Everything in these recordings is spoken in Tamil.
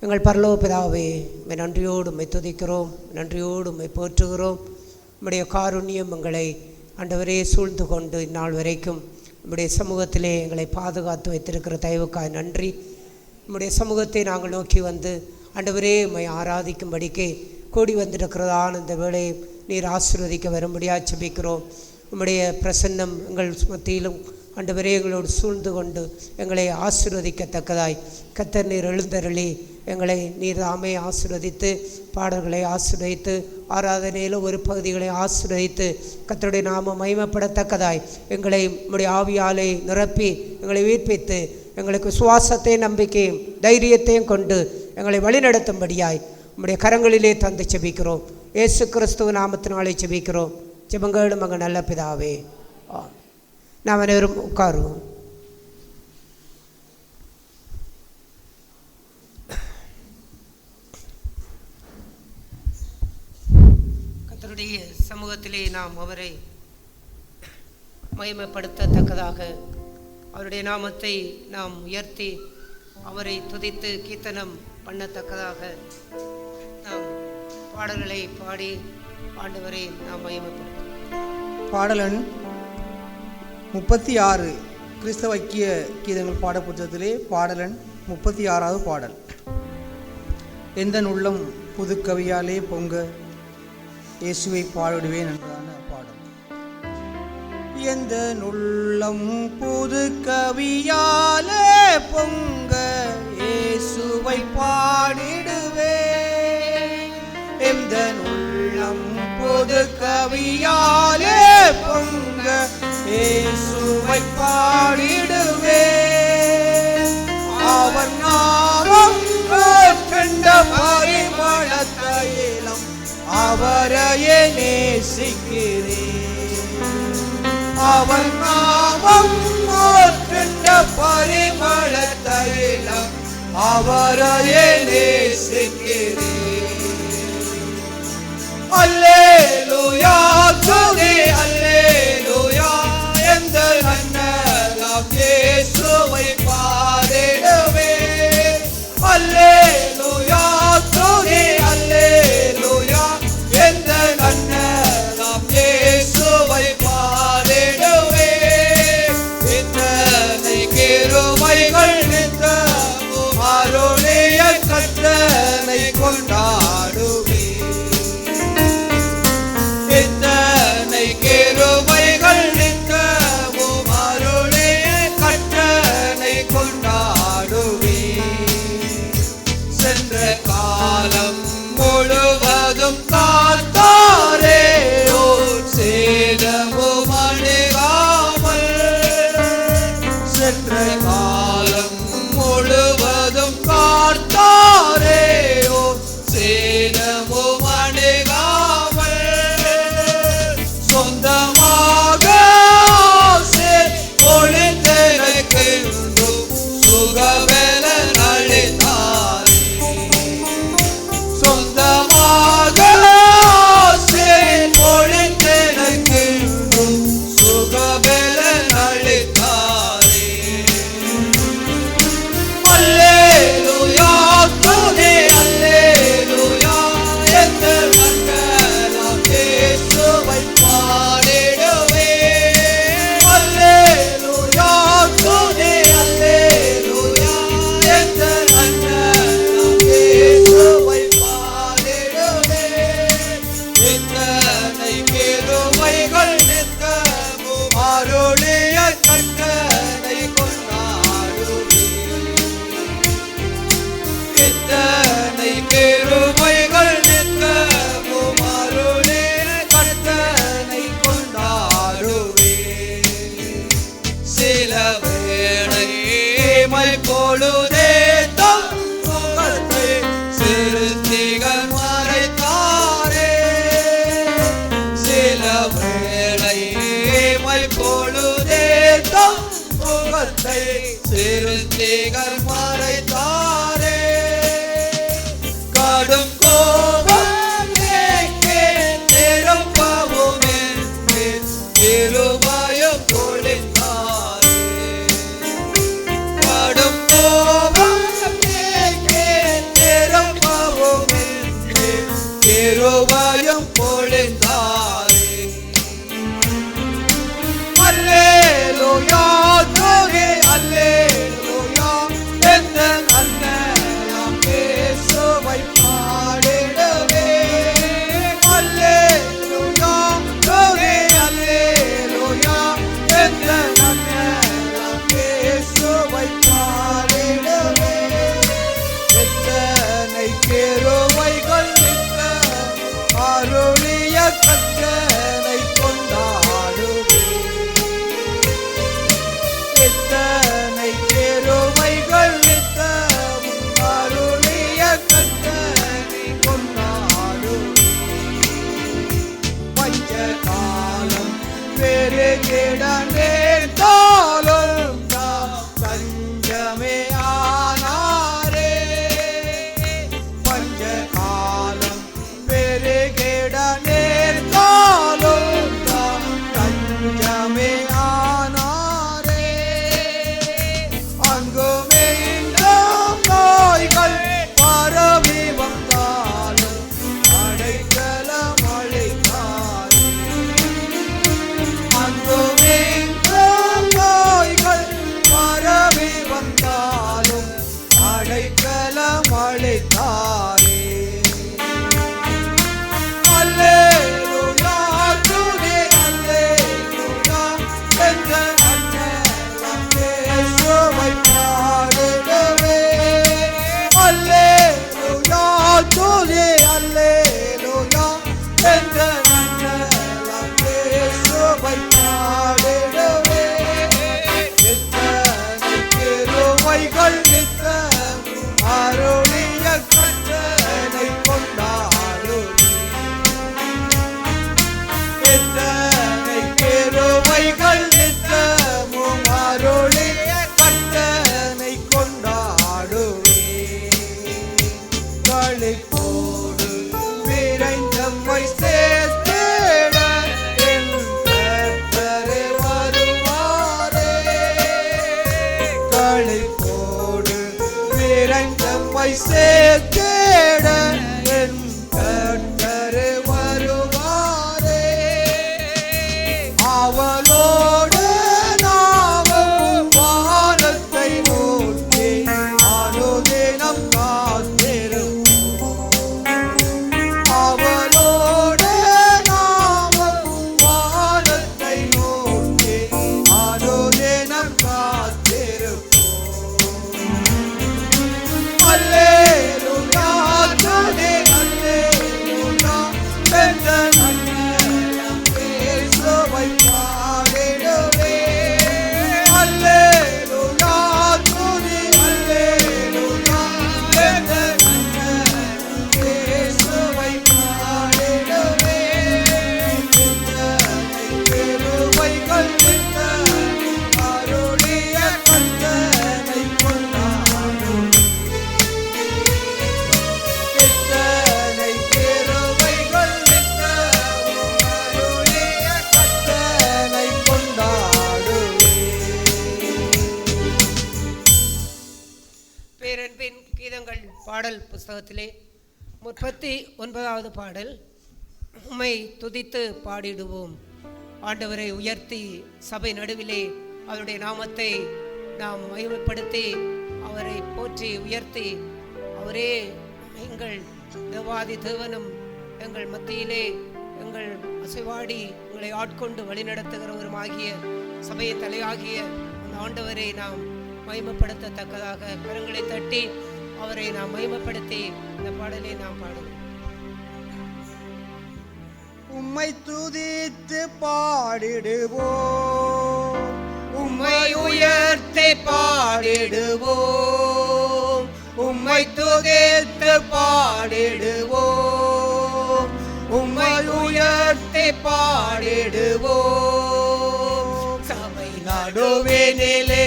எங்கள் பரலோக பிதாவே, நன்றியோடு உம்மை துதிக்கிறோம், நன்றியோடு உம்மை போற்றுகிறோம். உம்முடைய காருண்யம் எங்களை ஆண்டவரே சூழ்ந்து கொண்டு இந்நாள் வரைக்கும் உம்முடைய சமூகத்திலே எங்களை பாதுகாத்து வைத்திருக்கிற தயவுக்காய் நன்றி. உம்முடைய சமூகத்தை நாங்கள் நோக்கி வந்து ஆண்டவரே உம்மை ஆராதிக்கும்படிக்கு கூடி வந்திருக்கிறதான இந்த வேளையை நீர் ஆசீர்வதிக்க வரும்படியாக ஜெபிக்கிறோம். உம்முடைய பிரசன்னம் எங்கள் மத்தியிலும் ஆண்டவரே எங்களோடு சூழ்ந்து கொண்டு எங்களை ஆசீர்வதிக்கத்தக்கதாய் கர்த்தர் நீர் எழுந்தருளி எங்களை நீர் தாமே ஆசீர்வதித்து, பாடல்களை ஆசீர்வதித்து, ஆராதனையில் ஒரு பகுதிகளை ஆசீர்வதித்து கர்த்தருடைய நாமம் மகிமைப்படத்தக்கதாய் எங்களை உம்முடைய ஆவியாலே நிரப்பி எங்களை உயிர்ப்பித்து எங்களுக்கு சுவாசத்தையும் நம்பிக்கையும் தைரியத்தையும் கொண்டு எங்களை வழிநடத்தும்படியாய் உம்முடைய கரங்களிலே தந்து ஜெபிக்கிறோம். இயேசு கிறிஸ்துவ நாமத்தினாலே ஜெபிக்கிறோம். ஜெபங்களும் அங்கே நல்ல பிதாவே. நாம் அனைவரும் உட்காருவோம். கர்த்தருடைய சமூகத்திலே நாம் அவரை மகிமைப்படுத்தத்தக்கதாக அவருடைய நாமத்தை நாம் உயர்த்தி அவரை துதித்து கீர்த்தனம் பண்ணத்தக்கதாக நாம் பாடல்களை பாடி ஆண்டவரை நாம் மகிமைப்படுத்தும். பாடலன் 36 கிறிஸ்தவ ஐக்கிய கீதங்கள் பாட புத்தகத்திலே பாடலன் 36வது பாடல். எந்த உள்ளம் புது கவியாலே பொங்க இயேசுவை பாடிடுவேன் என்றான பாடல். எந்த உள்ளம் புது கவியாலே பொங்க இயேசுவை பாடிடுவேன். எந்த உள்ளம் புது கவியாலே பொங்க இயேசுவை பாடிடுவேன். அவர் நாமம் கண்ட பரிமள தைலம் அவரையே நேசிக்கிறேன். அவர் நாமம் கண்ட பரிமள தைலம் அவரையே நேசிக்கிறேன். அல்லேலூயா துதி அல்லேலூயா எந்த நன்னலாம் இயேசுவை பாடிடுவேன். அல்லேலூயா துதி அல்லேலூயா எந்த நன்னலாம் இயேசுவை பாடிடுவேன். இத்தனை கிருபைகள் நித்தமும் அருளிய கர்த்தனை கொண்டாடுவேன். இத்தனை கிருபைகள் நித்தமும் அருளிய கர்த்தனை கொண்டாடுவேன். சென்ற காலம் முழுவதும் காத்தாரே ஓர் சேதமும் அணுகாமல். சென்ற காலம் முழுவதும் காத்தாரே ஓர் சேதமும் அணுகாமல். சொந்தமாக ஒளிந்தெனக்கு சுகபலன் அளித்தாரே. சொந்தமாக அநேகர் மறைத்தாரே. கடும் கோபம் நிரப்பவும் என்று கிருபையும் பொழிந்தாரே. கடும் கோபம் நிரப்பவும் என்று கிருபையும் பொழிந்தாரே. அல்லேலூயா துதி அல்லேலூயா எந்த நல்ல இயேசுவை பாடிடுவே. அல்லேலூயா துதி அல்லேலூயா எந்த நல்ல இயேசுவை பாடிடுவே. எத்தனை கிருபைகள் அருளிய கர்த்தனை கொண்டாடுவே. எத்தனை கிருபைகள் அருளிய கர்த்தனை கொண்டாடுவே. பஞ்ச காலம் பெருகிட நேர்ந்தாலும் பஞ்சமே ஆனாரே. பஞ்ச காலம் பெருகிட நேர்ந்தாலும் பஞ்சமே ஆனாரே. அங்குமே இன்றும் நோய்கள் பரவி வந்தாலும் அடைக்கலம் அளித்தாரே. அங்குமே இன்றும் நோய்கள் பரவி வந்தாலும் அடைக்கலம் அளித்தாரே. அல்லேலூயா துதி அல்லேலூயா என்ற நல்ல இயேசுவை பாடிடுவே. அல்லேலூயா துதி அல்லேலூயா என்ற நல்ல இயேசுவை பாடிடுவே. எத்தனை கிருபைகள் அருளிய கர்த்தனை கொண்டாடுவே. எத்தனை கிருபைகள் நித்தமும் அருளிய கர்த்தனை கொண்டாடுவே. களிப்போடு விரைந்தம்மை சேர்த்திட என் கர்த்தரே வருவாரே. களிப்போடு விரைந்தம்மை சேர்த்திட என் கர்த்தரே வருவாரே. அவளோடு நாமும் வானத்தை நோக்கி அனுதினம் காத்திருப்போம். அவளோடு நாமும் வானத்தை நோக்கி அனுதினம் காத்திருப்போம். அல்லேலூயா துதி அல்லேலூயா என்ற நல்ல இயேசுவை பாடிடுவே. அல்லேலூயா துதி அல்லேலூயா என்ற நல்ல இயேசுவை பாடிடுவே. எத்தனை கிருபைகள் அருளிய கர்த்தனை கொண்டாடுவே. எத்தனை கிருபைகள் அருளிய கர்த்தனை கொண்டாடுவே. பேரன்பின் கீதங்கள் பாடல் புஸ்தகத்திலே 39வது பாடல். உம்மை துதித்து பாடிடுவோம். ஆண்டவரை உயர்த்தி சபை நடுவிலே அவருடைய நாமத்தை நாம் மகிமைப்படுத்தி அவரை போற்றி உயர்த்தி அவரே எங்கள் தேவாதி தேவனும் எங்கள் மத்தியிலே எங்கள் அசைவாடி எங்களை ஆட்கொண்டு வழிநடத்துகிறவருமாகிய சபையின் தலையாகிய அந்த ஆண்டவரை நாம் மகிமைப்படுத்தத்தக்கதாக கரங்களை தட்டி அவரை நாம் மகிமைப்படுத்தி இந்த பாடலை நாம் பாடுவோம். உம்மை துதித்து பாடிடுவோம். உம்மை உயர்த்தி பாடிடுவோம். உம்மை துதித்து பாடிடுவோம். உம்மை உயர்த்தி பாடிடுவோம். சபை நடுவினிலே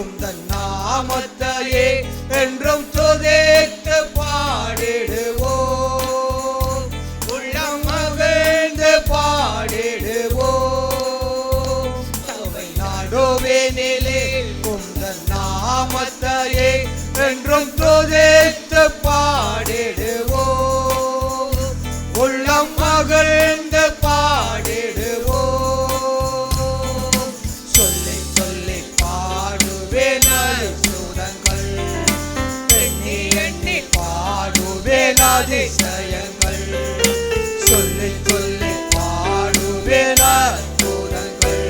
உந்தன் நாமத்தை என்றும் துதித்து பாடிடுவோம், உள்ளம் மகிழ்ந்து பாடிடுவோம். சொல்லி சொல்லி பாடுவேன் அற்புதங்கள், எண்ணி எண்ணி பாடுவேன் அதிசயங்கள். சொல்லி சொல்லி பாடுவேன் அற்புதங்கள்,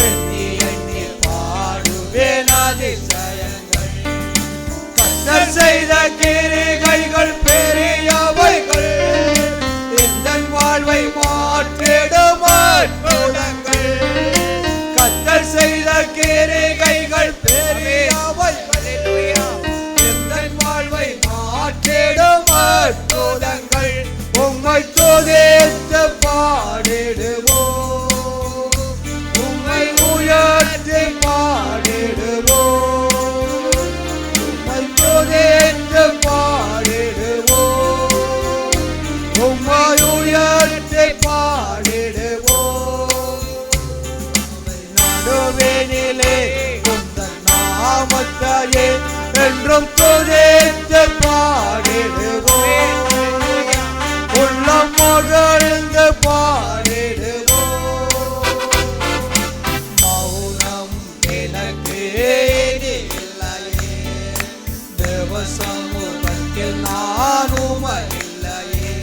எண்ணி எண்ணி பாடுவேன் அதிசயங்கள். கர்த்தர் செய்த கிரிகைகள் பெரியவைகள், எந்தன் வாழ்வை மாற்றிடும் அற்புதங்கள். கர்த்தர் செய்த கிரிகைகள் பெரியவைகள், எந்தன் வாழ்வை மாற்றிடும் அற்புதங்கள். உம்மை துதித்து பாடிடுவோம், உம்மை உயர்த்தி பாடிடுவோம், உம்மை துதித்து பாடிடுவோம், உம்மை உயர்த்தி பாடிடுவோம். நடுவேனிலே உந்தன் நாமத்தையே என்றும் துதித்து பாடிடுவோம், உள்ளம் மகிழ்ந்து பாடிடுவோம். மௌனம் எனக்கு இல்லையே, தேவ சமூகத்தில் நான் உமரில்லையே.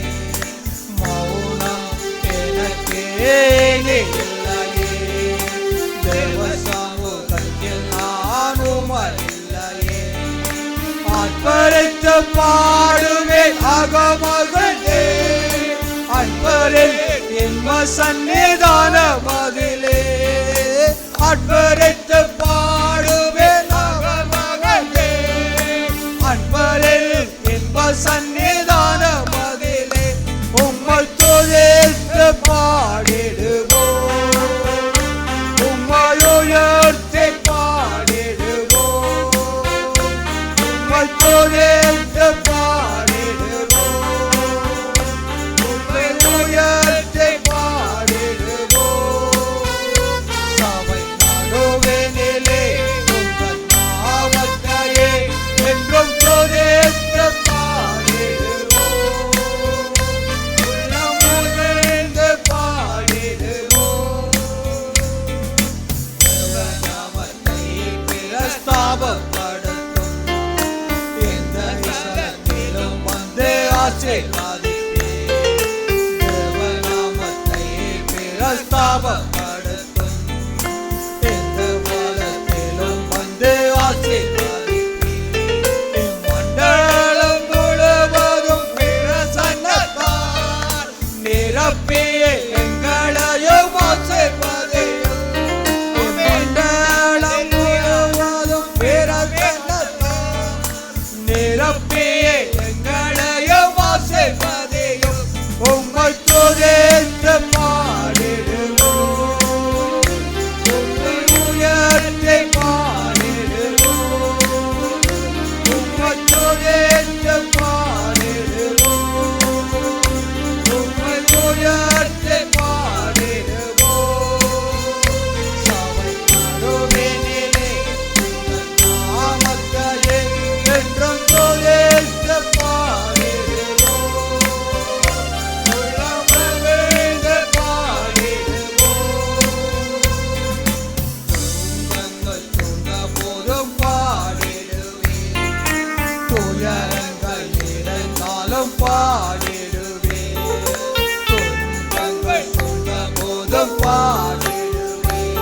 மௌனம் எனக்கு இல்லையே, தேவ சமூகத்தில் நான் உமரில்லையே. ஆர்ப்பரித்து பாடுவேன் அகமகிழ்ந்தே, அன்பரில் இன்ப சந்நிதானமதிலே. ஆர்ப்பரித்து பாடுவேன் அகமகிழ்ந்தே, அன்பரில் இன்ப சந்நிதானமதிலே. உம்மை துதித்து பாடிடுவோம், உம்மை உயர்த்தி பாடிடுவோம், உம்மை துதித்து பாடிடுவோம், உம்மை உயர்த்தி பாடிடுவோம். சபை நடுவினிலே உந்தன் நாமத்தையே என்றும் துதித்து பாடிடுவோம், உள்ளம் மகிழ்ந்து பாடிடுவோம். தேவ நாமத்தை பிரஸ்தாபப்படுத்தும், எந்த விஷயத்திலும் வந்து ஆசீர்வதிப்பேன். தேவ நாமத்தை பிரஸ்தாபப்படுத்தும், எந்த வளத்திலும் வந்து ஆசீர்வதிப்பேன். மண்டலம் முழுவதும் பிரசன்னத்தால் நிரப்பிய எங்களையும் ஆசீர்வதியும். மண்டலம் முழுவதும் பிரசன்னத்தால் நிரப்பிய எங்களையும் ஆசீர்வதியும். உம்மை துதித்து பாடிடுவோம், உம்மை உயர்த்தி பாடிடுவோம், உம்மை துதித்து பாடிடுவோம், உம்மை உயர்த்தி பாடிடுவோம். சபை நடுவினிலே உந்தன் நாமத்தையே என்றும் துதித்து பாடிடுவோம், உள்ளம் மகிழ்ந்து பாடிடுவோம். துன்பங்கள் சொன்னபோதும் பாடிடுவேன், துயரங்கள் நிறைந்தாலும் பாடிடுவேன். துன்பங்கள் சொன்னபோதும் பாடிடுவேன்,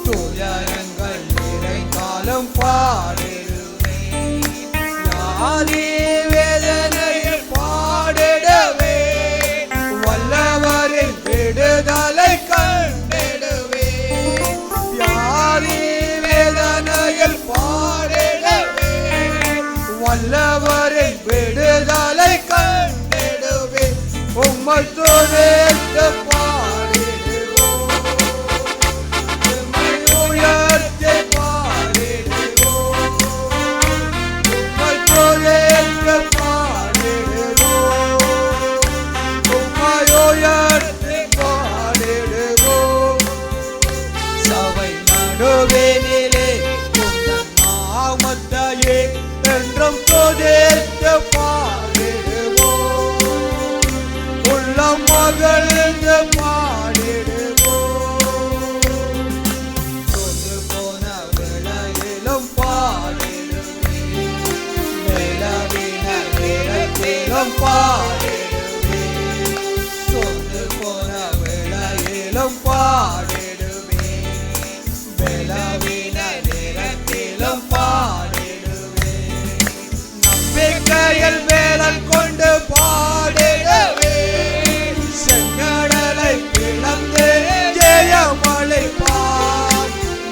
துயரங்கள் நிறைந்தாலும் பாடிடுவேன். வியாதி வேதனையில் பாடிடுவேன், வல்லவரின் விடுதலை கண்டிடுவேன். வியாதி வேதனையில் பாடிடுவேன், வல்லவரின் விடுதலை கண்டிடுவேன். உம்மை துதித்து பாடிடுவோம், உம்மை உயர்த்தி பாடிடுவோம், உம்மை துதித்து பாடிடுவோம், உம்மை உயர்த்தி பாடிடுவோம். சபை நடுவினிலே உந்தன் நாமத்தையே உள்ளம் மகிழ்ந்து பாடிடுவோம். சொந்து போன வேளையிலும் பாடிடுவேன், வேளவின நேரத்திலும் பாடிடுவேன். சொந்து போன வேளையிலும் பாடிடுவேன், வேளவின நேரத்திலும் பாடிடுவேன். நம்பிக்கையில் வேலன் கொண்டு பாடிடுவேன், செங்கடலை பிளந்து ஜெயமளிப்பார்.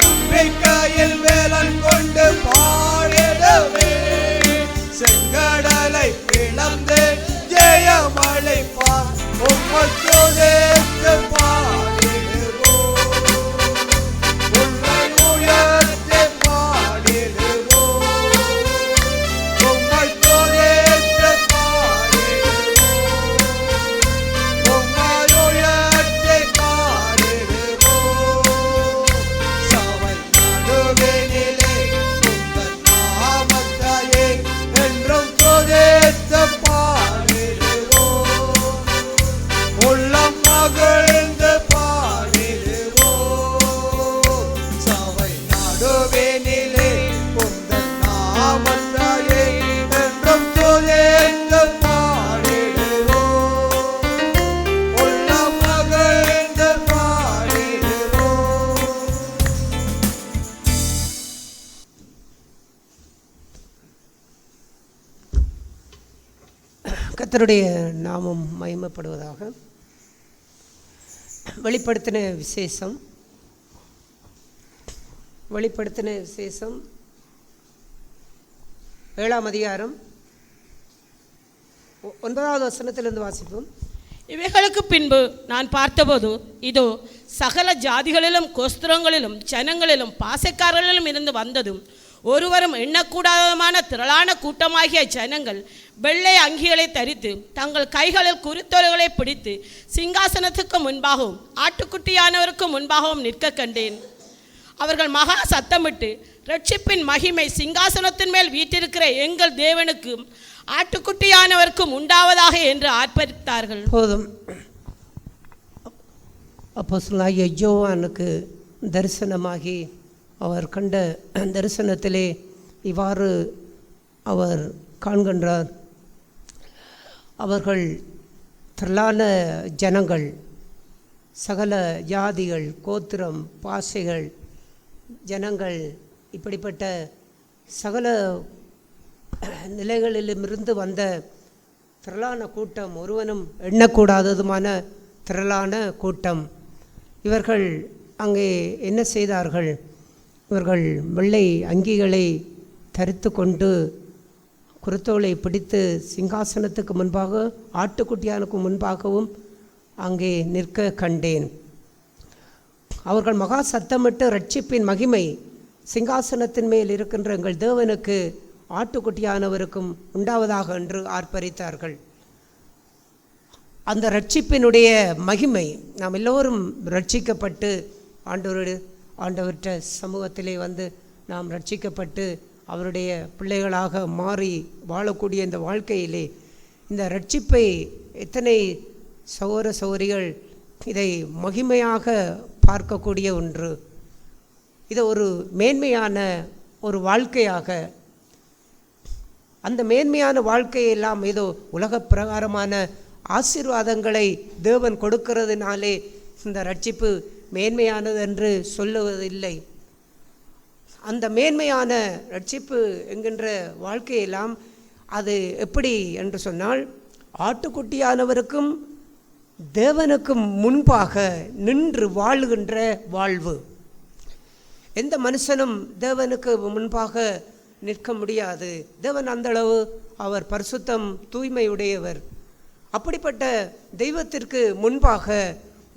நம்பிக்கையில் வேலன் கொண்டு பாடிடுவேன், செங்கடலை பிளந்து ஜெயமளிப்பார். உம்மை துதித்து பாடிடுவோம், உம்மை உயர்த்தி பாடிடுவோம், உம்மை துதித்து பாடிடுவோம், உம்மை உயர்த்தி பாடிடுவோம். சபை நடுவினிலே உந்தன் நாமத்தையே என்றும் துதித்து பாடிடுவோம், உள்ளம் மகிழ்ந்து பாடிடுவோம். சபை நடுவினிலே உந்தன் நாமத்தையே என்றும் துதித்து பாடிடுவோம், உள்ளம் மகிழ்ந்து பாடிடுவோம். கர்த்தருடைய நாமம் மகிமைப்படுவதாக. வெளிப்படுத்தின விசேஷம் 7ஆம் அதிகாரம் 9வது வசனத்திலிருந்து வாசிப்போம். இவைகளுக்கு பின்பு நான் பார்த்தபோது இதோ சகல ஜாதிகளிலும் கோஸ்திரங்களிலும் ஜனங்களிலும் பாசைக்காரர்களிலும் இருந்து வந்ததும் ஒருவரும் எண்ணக்கூடாதமான திரளான கூட்டமாகிய ஜனங்கள் வெள்ளை அங்கிகளை தரித்து தங்கள் கைகளில் குருத்தோலைகளை பிடித்து சிங்காசனத்துக்கு முன்பாகவும் ஆட்டுக்குட்டியானவருக்கு முன்பாகவும் நிற்க கண்டேன். அவர்கள் மகா சத்தமிட்டு, இரட்சிப்பின் மகிமை சிங்காசனத்தின் மேல் வீற்றிருக்கிற எங்கள் தேவனுக்கும் ஆட்டுக்குட்டியானவருக்கும் உண்டாவதாக என்று ஆர்ப்பரித்தார்கள். போதும். அப்போஸ்தலனாகிய யோவானுக்கு தரிசனமாகி அவர் கண்ட தரிசனத்திலே இவ்வாறு அவர் காண்கின்றார். அவர்கள் திரளான ஜனங்கள், சகல ஜாதிகள், கோத்திரம், பாஷைகள், ஜனங்கள், இப்படிப்பட்ட சகல நிலைகளிலுமிருந்து வந்த திரளான கூட்டம், ஒருவனும் எண்ணக்கூடாததுமான திரளான கூட்டம். இவர்கள் அங்கே என்ன செய்தார்கள்? இவர்கள் வெள்ளை அங்கிகளை தரித்து கொண்டு குருத்தோலை பிடித்து சிங்காசனத்துக்கு முன்பாக ஆட்டுக்குட்டியானுக்கு முன்பாகவும் அங்கே நிற்க கண்டேன். அவர்கள் மகா சத்தமிட்டு, இரட்சிப்பின் மகிமை சிங்காசனத்தின் மேல் இருக்கின்ற எங்கள் தேவனுக்கு ஆட்டுக்குட்டியானவருக்கும் உண்டாவதாக என்று ஆர்ப்பரித்தார்கள். அந்த இரட்சிப்பினுடைய மகிமை, நாம் எல்லோரும் ரட்சிக்கப்பட்டு ஆண்டவர்கிட்ட சமூகத்திலே வந்து நாம் ரட்சிக்கப்பட்டு அவருடைய பிள்ளைகளாக மாறி வாழக்கூடிய இந்த வாழ்க்கையிலே இந்த ரட்சிப்பை எத்தனை சகோதர சகோதரிகள் இதை மகிமையாக பார்க்கக்கூடிய ஒன்று. இதை ஒரு மேன்மையான ஒரு வாழ்க்கையாக, அந்த மேன்மையான வாழ்க்கையெல்லாம் ஏதோ உலக பிரகாரமான ஆசீர்வாதங்களை தேவன் கொடுக்கிறதுனாலே இந்த ரட்சிப்பு மேன்மையானது என்று சொல்லுவதில்லை. அந்த மேன்மையான ரட்சிப்பு என்கின்ற வாழ்க்கையெல்லாம் அது எப்படி என்று சொன்னால், ஆட்டுக்குட்டியானவருக்கும் தேவனுக்கும் முன்பாக நின்று வாழுகின்ற வாழ்வு. எந்த மனுஷனும் தேவனுக்கு முன்பாக நிற்க முடியாது. தேவன் அந்தளவு அவர் பரிசுத்தம், தூய்மையுடையவர். அப்படிப்பட்ட தெய்வத்திற்கு முன்பாக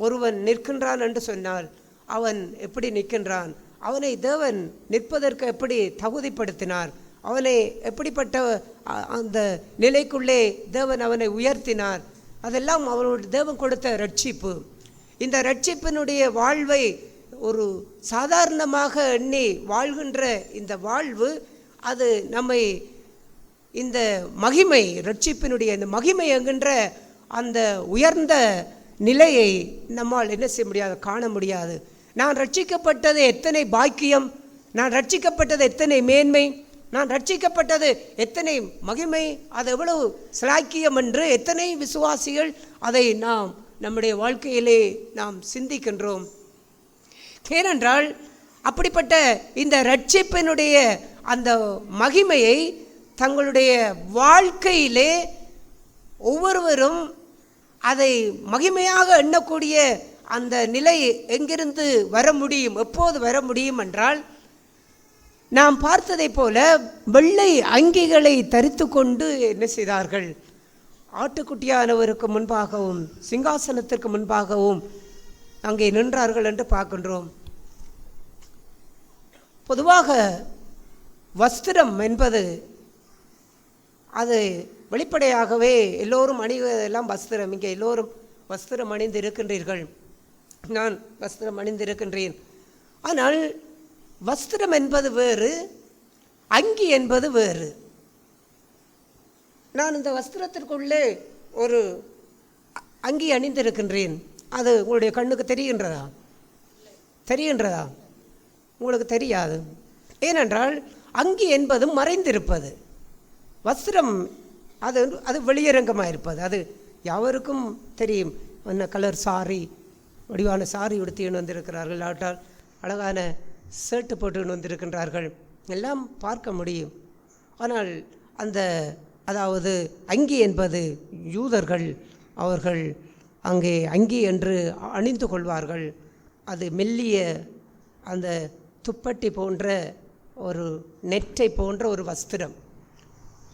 ஒருவன் நிற்கின்றான் என்று சொன்னால் அவன் எப்படி நிற்கின்றான்? அவனை தேவன் நிற்பதற்கு எப்படி தகுதிப்படுத்தினார்? அவனை எப்படிப்பட்ட அந்த நிலைக்குள்ளே தேவன் அவனை உயர்த்தினார்? அதெல்லாம் அவனுடைய தேவன் கொடுத்த ரட்சிப்பு. இந்த ரட்சிப்பினுடைய வாழ்வை ஒரு சாதாரணமாக எண்ணி வாழ்கின்ற இந்த வாழ்வு, அது நம்மை இந்த மகிமை, ரட்சிப்பினுடைய இந்த மகிமை என்கின்ற அந்த உயர்ந்த நிலையை நம்மால் என்ன செய்ய முடியாது, காண முடியாது. நான் ரட்சிக்கப்பட்டது எத்தனை பாக்கியம், நான் ரட்சிக்கப்பட்டது எத்தனை மேன்மை, நான் ரட்சிக்கப்பட்டது எத்தனை மகிமை, அது எவ்வளவு சிலாக்கியம் என்று எத்தனை விசுவாசிகள் அதை நாம் நம்முடைய வாழ்க்கையிலே நாம் சிந்திக்கின்றோம். ஏனென்றால் அப்படிப்பட்ட இந்த ரட்சிப்பினுடைய அந்த மகிமையை தங்களுடைய வாழ்க்கையிலே ஒவ்வொருவரும் அதை மகிமையாக எண்ணக்கூடிய அந்த நிலை எங்கிருந்து வர முடியும், எப்போது வர முடியும் என்றால், நாம் பார்த்ததை போல வெள்ளை அங்கிகளை தரித்து கொண்டு என்ன செய்தார்கள், ஆட்டுக்குட்டியானவருக்கு முன்பாகவும் சிங்காசனத்திற்கு முன்பாகவும் அங்கே நின்றார்கள் என்று பார்க்கின்றோம். பொதுவாக வஸ்திரம் என்பது அது வெளிப்படையாகவே எல்லோரும் அணிவதெல்லாம் வஸ்திரம். இங்கே எல்லோரும் வஸ்திரம் அணிந்து இருக்கின்றீர்கள், நான் வஸ்திரம் அணிந்திருக்கின்றேன். ஆனால் வஸ்திரம் என்பது வேறு, அங்கி என்பது வேறு. நான் இந்த வஸ்திரத்திற்குள்ளே ஒரு அங்கி அணிந்திருக்கின்றேன், அது உங்களுடைய கண்ணுக்கு தெரிகின்றதா? உங்களுக்கு தெரியாது. ஏனென்றால் அங்கி என்பது மறைந்திருப்பது, வஸ்திரம் அது வெளியரங்கமாக இருப்பது. அது யாவருக்கும் தெரியும். என்ன கலர் சாரி, வடிவான சாரி உடுத்தின்னு வந்திருக்கிறார்கள், இல்லாவிட்டால் அழகான ஷர்ட்டு போட்டுன்னு வந்திருக்கின்றார்கள், எல்லாம் பார்க்க முடியும். ஆனால் அதாவது அங்கி என்பது யூதர்கள் அவர்கள் அங்கே அங்கி என்று அணிந்து கொள்வார்கள். அது மெல்லிய அந்த துப்பட்டி போன்ற ஒரு நெட்டை போன்ற ஒரு வஸ்திரம்,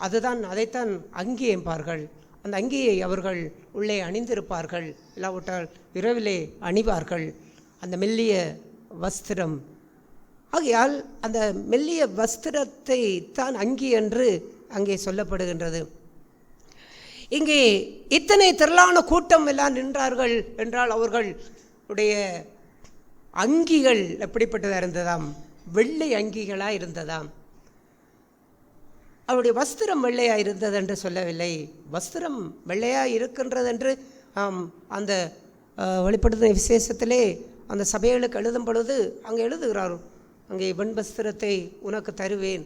அதைத்தான் அங்கி என்பார்கள். அந்த அங்கியை அவர்கள் உள்ளே அணிந்திருப்பார்கள், இல்லாவிட்டால் இரவிலே அணிவார்கள், அந்த மெல்லிய வஸ்திரம். ஆகையால் அந்த மெல்லிய வஸ்திரத்தை தான் அங்கி என்று அங்கே சொல்லப்படுகின்றது. இங்கே இத்தனை திரளான கூட்டம் எல்லாம் நின்றார்கள் என்றால் அவர்களுடைய அங்கிகள் எப்படிப்பட்டதாக இருந்ததாம்? வெள்ளை அங்கிகளாக இருந்ததாம். அவருடைய வஸ்திரம் வெள்ளையாக இருந்தது என்று சொல்லவில்லை, வஸ்திரம் வெள்ளையாக இருக்கின்றது என்று அந்த வெளிப்படுத்தின விசேஷத்திலே அந்த சபைகளுக்கு எழுதும் பொழுது அங்கே எழுதுகிறார், அங்கே வெண்வஸ்திரத்தை உனக்கு தருவேன்.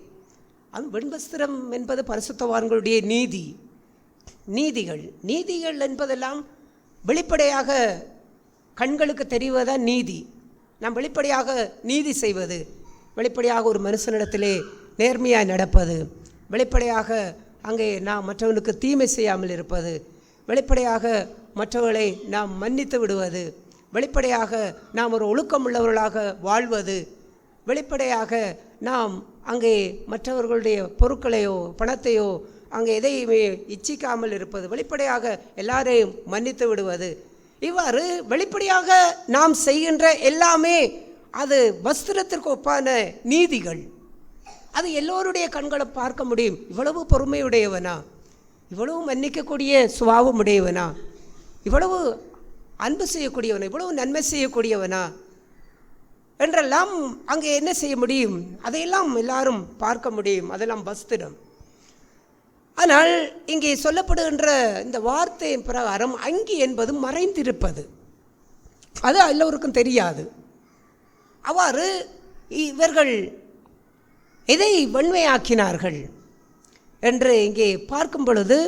அந்த வெண்வஸ்திரம் என்பது பரிசுத்தவான்களுடைய நீதிகள் என்பதெல்லாம் வெளிப்படையாக கண்களுக்கு தெரிவதுதான் நீதி. நாம் வெளிப்படையாக நீதி செய்வது, வெளிப்படையாக ஒரு மனுஷனிடத்திலே நேர்மையாக நடப்பது, வெளிப்படையாக அங்கே நாம் மற்றவனுக்கு தீமை செய்யாமல் இருப்பது, வெளிப்படையாக மற்றவர்களை நாம் மன்னித்து விடுவது, வெளிப்படையாக நாம் ஒரு ஒழுக்கம் உள்ளவர்களாக வாழ்வது, வெளிப்படையாக நாம் அங்கே மற்றவர்களுடைய பொருட்களையோ பணத்தையோ அங்கே எதையுமே இச்சிக்காமல் இருப்பது, வெளிப்படையாக எல்லாரையும் மன்னித்து விடுவது, இவ்வாறு வெளிப்படையாக நாம் செய்கின்ற எல்லாமே அது வஸ்திரத்திற்கு ஒப்பான நீதிகள். அது எல்லோருடைய கண்களை பார்க்க முடியும். இவ்வளவு பொறுமையுடையவனா, இவ்வளவு மன்னிக்கக்கூடிய சுபாவம் உடையவனா, இவ்வளவு அன்பு செய்யக்கூடியவனா, இவ்வளவு நன்மை செய்யக்கூடியவனா என்றெல்லாம் அங்கே என்ன செய்ய முடியும்? அதையெல்லாம் எல்லாரும் பார்க்க முடியும். அதெல்லாம் வஸ்திரம். ஆனால் இங்கே சொல்லப்படுகின்ற இந்த வார்த்தையின் பிரகாரம் அங்கி என்பது மறைந்திருப்பது, அது எல்லோருக்கும் தெரியாது. அவ்வாறு இவர்கள் எதை வெண்மையாக்கினார்கள் என்று இங்கே பார்க்கும் பொழுது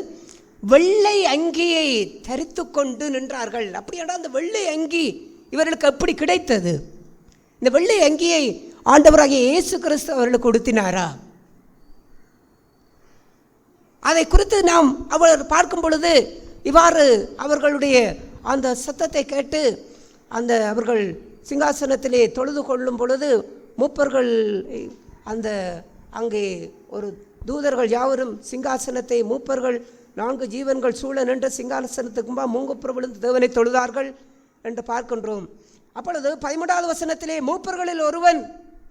வெள்ளை அங்கியை தரித்து கொண்டு நின்றார்கள். அப்படியானால் அந்த வெள்ளை அங்கி இவர்களுக்கு எப்படி கிடைத்தது? இந்த வெள்ளை அங்கியை ஆண்டவராகிய இயேசு கிறிஸ்து அவர்களுக்கு கொடுத்தினாரா? அதை குறித்து நாம் பார்க்கும் பொழுது இவ்வாறு அவர்களுடைய அந்த சத்தத்தை கேட்டு அவர்கள் சிங்காசனத்திலே தொழுது கொள்ளும் பொழுது மூப்பர்கள் அங்கே ஒரு தூதர்கள் யாவரும் சிங்காசனத்தை மூப்பர்கள் 4 ஜீவன்கள் சூழ நின்று சிங்காசனத்துக்கும்பா மூங்குப்புற விழுந்து தேவனை தொழுதார்கள் என்று பார்க்கின்றோம். அப்பொழுது 13வது வசனத்திலே மூப்பர்களில் ஒருவன்